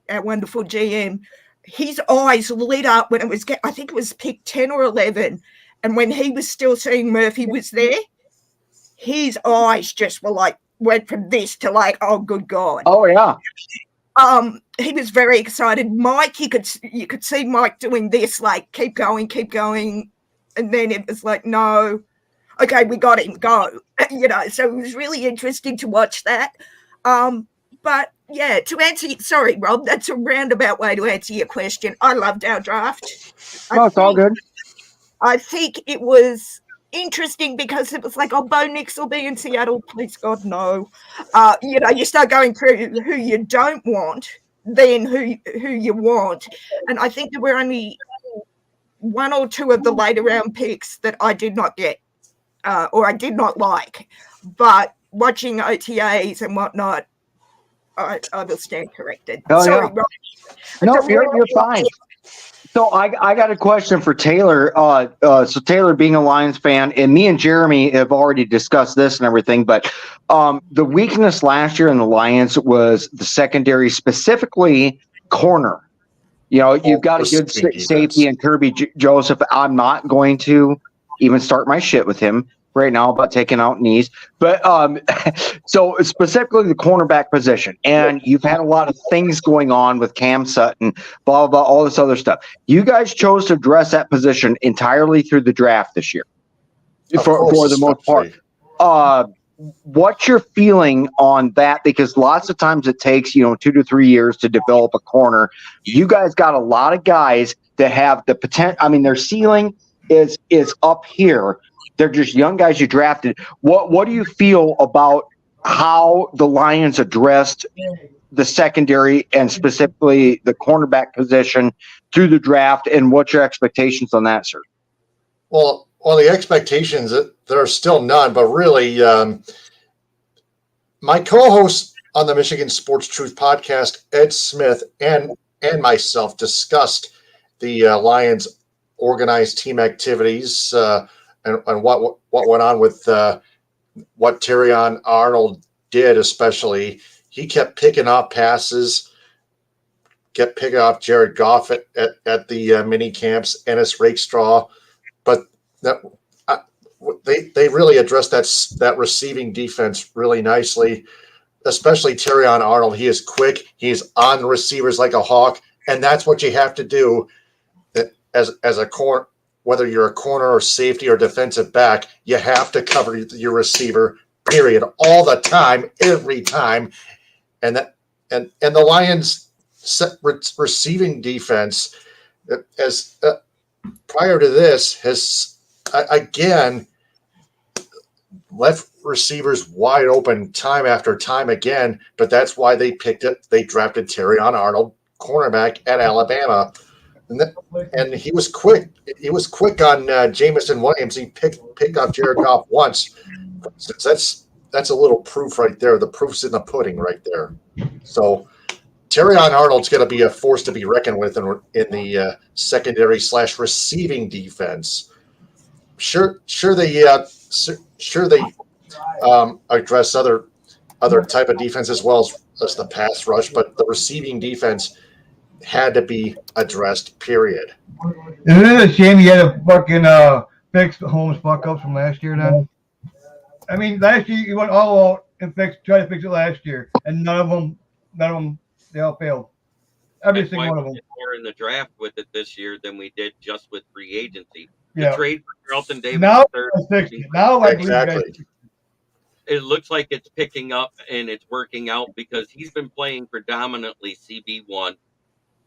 [SPEAKER 9] our wonderful GM, his eyes lit up when I think it was pick 10 or 11. And when he was still seeing Murphy was there, his eyes just went from this to oh, good God.
[SPEAKER 4] Oh, yeah.
[SPEAKER 9] He was very excited. Mike, you could see Mike doing this, keep going. And then it was no, okay, we got him, go. So it was really interesting to watch that. But yeah, to answer, sorry, Rob, that's a roundabout way to answer your question. I loved our draft.
[SPEAKER 4] No, it's all good.
[SPEAKER 9] I think it was interesting because it was like, oh, Bo Nix will be in Seattle. Please God, no. You start going through who you don't want, then who you want. And I think there were only one or two of the later round picks that I did not get or I did not like. But watching OTAs and whatnot, I will stand corrected.
[SPEAKER 4] Hell
[SPEAKER 9] Sorry,
[SPEAKER 4] yeah.
[SPEAKER 9] Rob.
[SPEAKER 4] No, you're fine. So I got a question for Taylor. So Taylor, being a Lions fan, and me and Jeremy have already discussed this and everything, but the weakness last year in the Lions was the secondary, specifically corner. You know, you've got a good safety in Kirby Joseph. I'm not going to even start my shit with him right now about taking out knees. But so specifically the cornerback position, and you've had a lot of things going on with Cam Sutton, blah, blah, all this other stuff. You guys chose to address that position entirely through the draft this year for the most part. What's your feeling on that? Because lots of times it takes, 2 to 3 years to develop a corner. You guys got a lot of guys that have the potential. I mean, their ceiling is up here. They're just young guys you drafted. What do you feel about how the Lions addressed the secondary and specifically the cornerback position through the draft, and what's your expectations on that, sir?
[SPEAKER 5] Well, the expectations, there are still none, but really, my co-host on the Michigan Sports Truth podcast, Ed Smith, and myself discussed the Lions' organized team activities and what went on with what Terrion Arnold did, especially. He kept picking off passes, kept picking off Jared Goff at the mini camps, Ennis Rakestraw, but they really addressed that receiving defense really nicely, especially Terrion Arnold. He is quick. He's on receivers like a hawk, and that's what you have to do as a corner. Whether you're a corner or safety or defensive back, you have to cover your receiver, period, all the time, every time. And the Lions' receiving defense, as prior to this, has again left receivers wide open time after time again. But that's why they picked it. They drafted Terrion Arnold, cornerback at Alabama. And he was quick. He was quick on Jamison Williams. He picked off Jared Goff once. That's a little proof right there. The proof's in the pudding right there. So Terrion Arnold's going to be a force to be reckoned with in the secondary / receiving defense. Sure they address other type of defense as well as the pass rush, but the receiving defense had to be addressed, period.
[SPEAKER 3] Isn't it a shame you had to fucking fix the Holmes fuck ups from last year then? I mean, last year you went all out and tried to fix it last year, and none of them, they all failed. Every single one of them.
[SPEAKER 6] More in the draft with it this year than we did just with free agency.
[SPEAKER 3] Yeah.
[SPEAKER 6] The trade for Carlton Davis.
[SPEAKER 3] Now I believe
[SPEAKER 5] exactly.
[SPEAKER 6] It looks like it's picking up and it's working out because he's been playing predominantly CB1.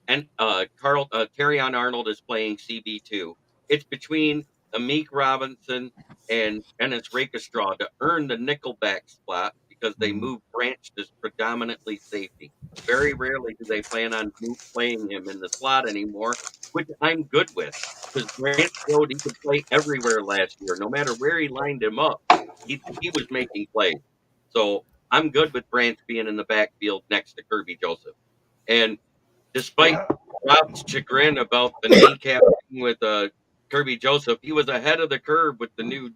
[SPEAKER 6] And Terrion Arnold is playing CB2. It's between Amik Robinson and Ennis Rakestraw to earn the nickelback spot because they moved Branch to predominantly safety. Very rarely do they plan on playing him in the slot anymore, which I'm good with because Branch showed he could play everywhere last year. No matter where he lined him up, he was making plays. So I'm good with Branch being in the backfield next to Kirby Joseph. And despite Rob's chagrin about the kneecap with Kirby Joseph, he was ahead of the curve with the new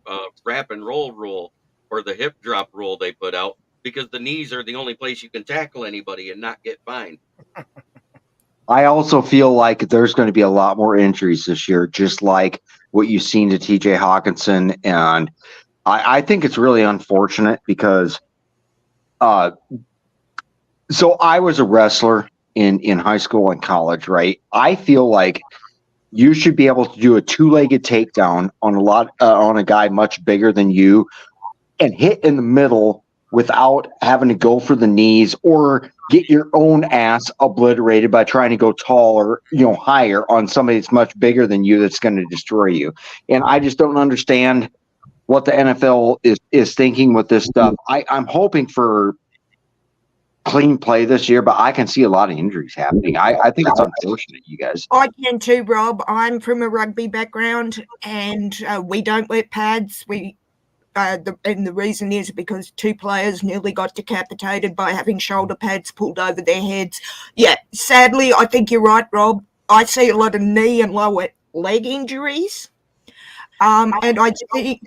[SPEAKER 6] wrap and roll rule or the hip drop rule they put out because the knees are the only place you can tackle anybody and not get fined.
[SPEAKER 4] I also feel like there's going to be a lot more injuries this year, just like what you've seen to TJ Hawkinson. And I think it's really unfortunate because so I was a wrestler in high school and college, right? I feel like you should be able to do a two-legged takedown on a guy much bigger than you and hit in the middle without having to go for the knees or get your own ass obliterated by trying to go taller, higher on somebody that's much bigger than you that's going to destroy you. And I just don't understand what the NFL is thinking with this stuff. I'm hoping for clean play this year, but I can see a lot of injuries happening. I think it's unfortunate, you guys.
[SPEAKER 9] I can too, Rob. I'm from a rugby background, and we don't wear pads. And the reason is because 2 players nearly got decapitated by having shoulder pads pulled over their heads. Yeah, sadly, I think you're right, Rob. I see a lot of knee and lower leg injuries. And I think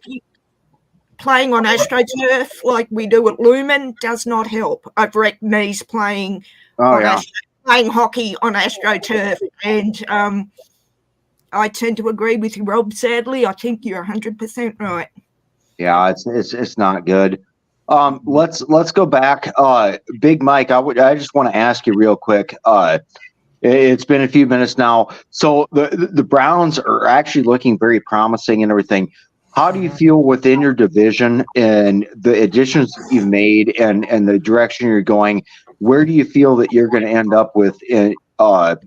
[SPEAKER 9] playing on AstroTurf like we do at Lumen does not help. I've wrecked knees playing playing hockey on AstroTurf, and I tend to agree with you, Rob. Sadly, I think you're 100% right.
[SPEAKER 4] Yeah, it's not good. Let's go back. Big Mike, I just want to ask you real quick. It's been a few minutes now. So the Browns are actually looking very promising and everything. How do you feel within your division and the additions you've made and the direction you're going? Where do you feel that you're going to end up with, for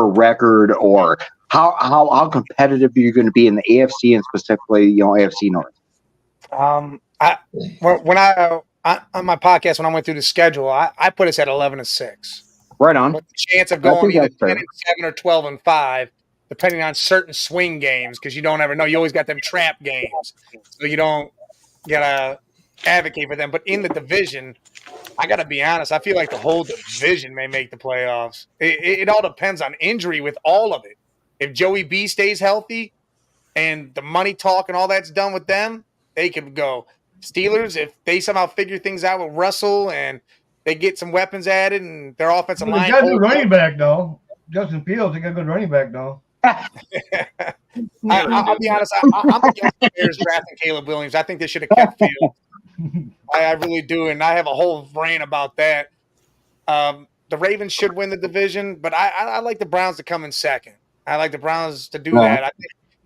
[SPEAKER 4] a record, or how competitive are you going to be in the AFC and specifically, AFC North?
[SPEAKER 7] On my podcast, when I went through the schedule, I put us at 11-6.
[SPEAKER 4] Right on.
[SPEAKER 7] With the chance of going either 10-7 or 12-5, depending on certain swing games, because you don't ever know. You always got them trap games, so you don't gotta advocate for them. But in the division, I gotta be honest. I feel like the whole division may make the playoffs. It all depends on injury with all of it. If Joey B stays healthy and the money talk and all that's done with them, they could go. Steelers, if they somehow figure things out with Russell and they get some weapons added and their offensive line.
[SPEAKER 3] They got a good running back, though. Justin Fields, they got a good running back, though.
[SPEAKER 7] I'll be honest. I'm against the Bears drafting Caleb Williams. I think they should have kept Fields. I really do, and I have a whole rant about that. The Ravens should win the division, but I like the Browns to come in second. I like the Browns to do that. I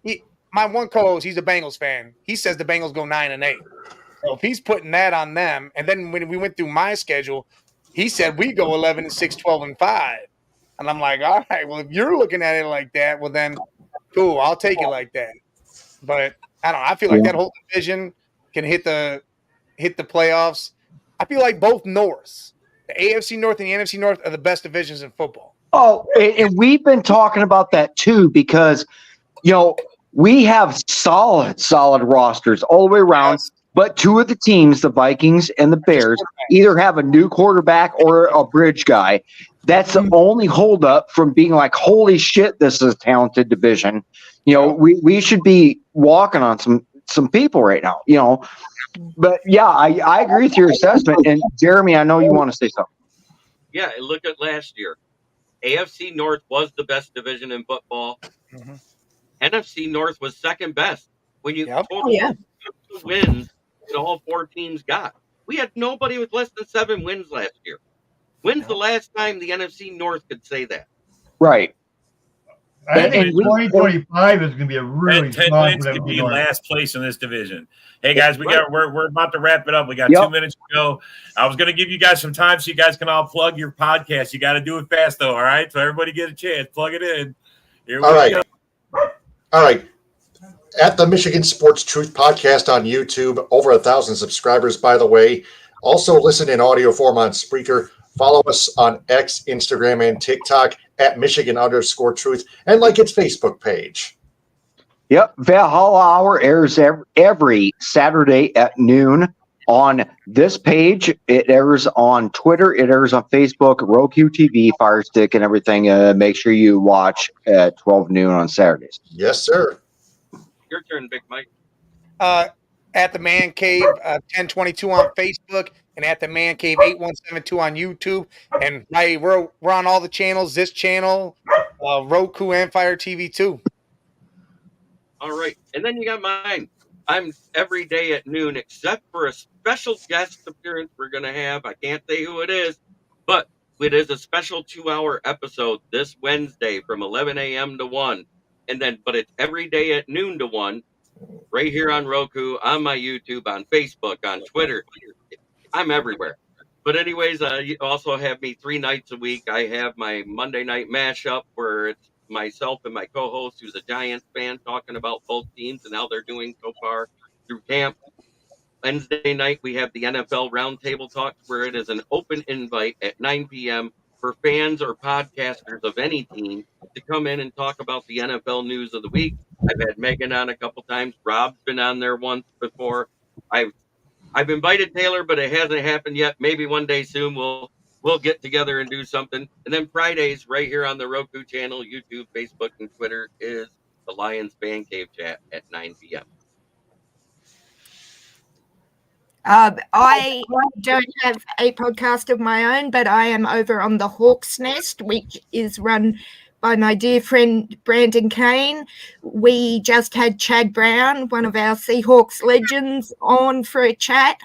[SPEAKER 7] think my one co-host, he's a Bengals fan. He says the Bengals go 9-8. So if he's putting that on them, and then when we went through my schedule, he said we go 11-6, 12-5. And I'm like, all right, well, if you're looking at it like that, well, then cool, I'll take it like that. But I don't know. I feel like that whole division can hit the playoffs. I feel like both Norths, the AFC North and the NFC North, are the best divisions in football.
[SPEAKER 4] Oh, and we've been talking about that too because, we have solid rosters all the way around. Yes. But 2 of the teams, the Vikings and the Bears, either have a new quarterback or a bridge guy. That's the only holdup from being like, holy shit, this is a talented division. We should be walking on some people right now, But, yeah, I agree with your assessment. And, Jeremy, I know you want to say something.
[SPEAKER 6] Yeah, look at last year. AFC North was the best division in football. Mm-hmm. NFC North was second best. When you wins that all 4 teams got. We had nobody with less than 7 wins last year. When's the last time the NFC North could say that?
[SPEAKER 4] Right.
[SPEAKER 3] I think 2025 is going to be a really
[SPEAKER 2] 10 wins could be last place in this division. Hey guys, we're about to wrap it up. We got 2 minutes to go. I was going to give you guys some time so you guys can all plug your podcast. You got to do it fast though. All right, so everybody get a chance. Plug it in. Here we go.
[SPEAKER 5] All right. At the Michigan Sports Truth Podcast on YouTube, over 1,000 subscribers, by the way. Also listen in audio form on Spreaker. Follow us on X, Instagram, and TikTok at Michigan_Truth, and like its Facebook page.
[SPEAKER 4] Yep. Valhalla Hour airs every Saturday at noon on this page. It airs on Twitter. It airs on Facebook, Roku TV, Fire Stick, and everything. Make sure you watch at 12 noon on Saturdays.
[SPEAKER 5] Yes, sir.
[SPEAKER 6] Your turn, Big Mike.
[SPEAKER 7] At the Man Cave 1022 on Facebook and at the Man Cave 8172 on YouTube. And we're on all the channels, this channel, Roku, and Fire TV too.
[SPEAKER 6] All right. And then you got mine. I'm every day at noon, except for a special guest appearance we're going to have. I can't say who it is, but it is a special 2-hour episode this Wednesday from 11 a.m. to 1. But it's every day at noon to 1, right here on Roku, on my YouTube, on Facebook, on Twitter. I'm everywhere. But anyways, you also have me 3 nights a week. I have my Monday night mashup where it's myself and my co-host, who's a Giants fan, talking about both teams and how they're doing so far through camp. Wednesday night, we have the NFL Roundtable Talks, where it is an open invite at 9 p.m. for fans or podcasters of any team to come in and talk about the NFL news of the week. I've had Megan on a couple times. Rob's been on there once before. I've invited Taylor, but it hasn't happened yet. Maybe one day soon we'll get together and do something. And then Fridays, right here on the Roku channel, YouTube, Facebook, and Twitter, is the Lions Fan Cave Chat at 9 p.m.
[SPEAKER 9] I don't have a podcast of my own, but I am over on the Hawk's Nest, which is run by my dear friend Brandon Kane. We just had Chad Brown, one of our Seahawks legends, on for a chat.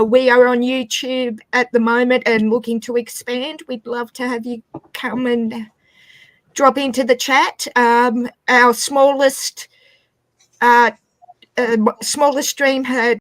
[SPEAKER 9] We are on YouTube at the moment and looking to expand. We'd love to have you come and drop into the chat. Our smallest stream had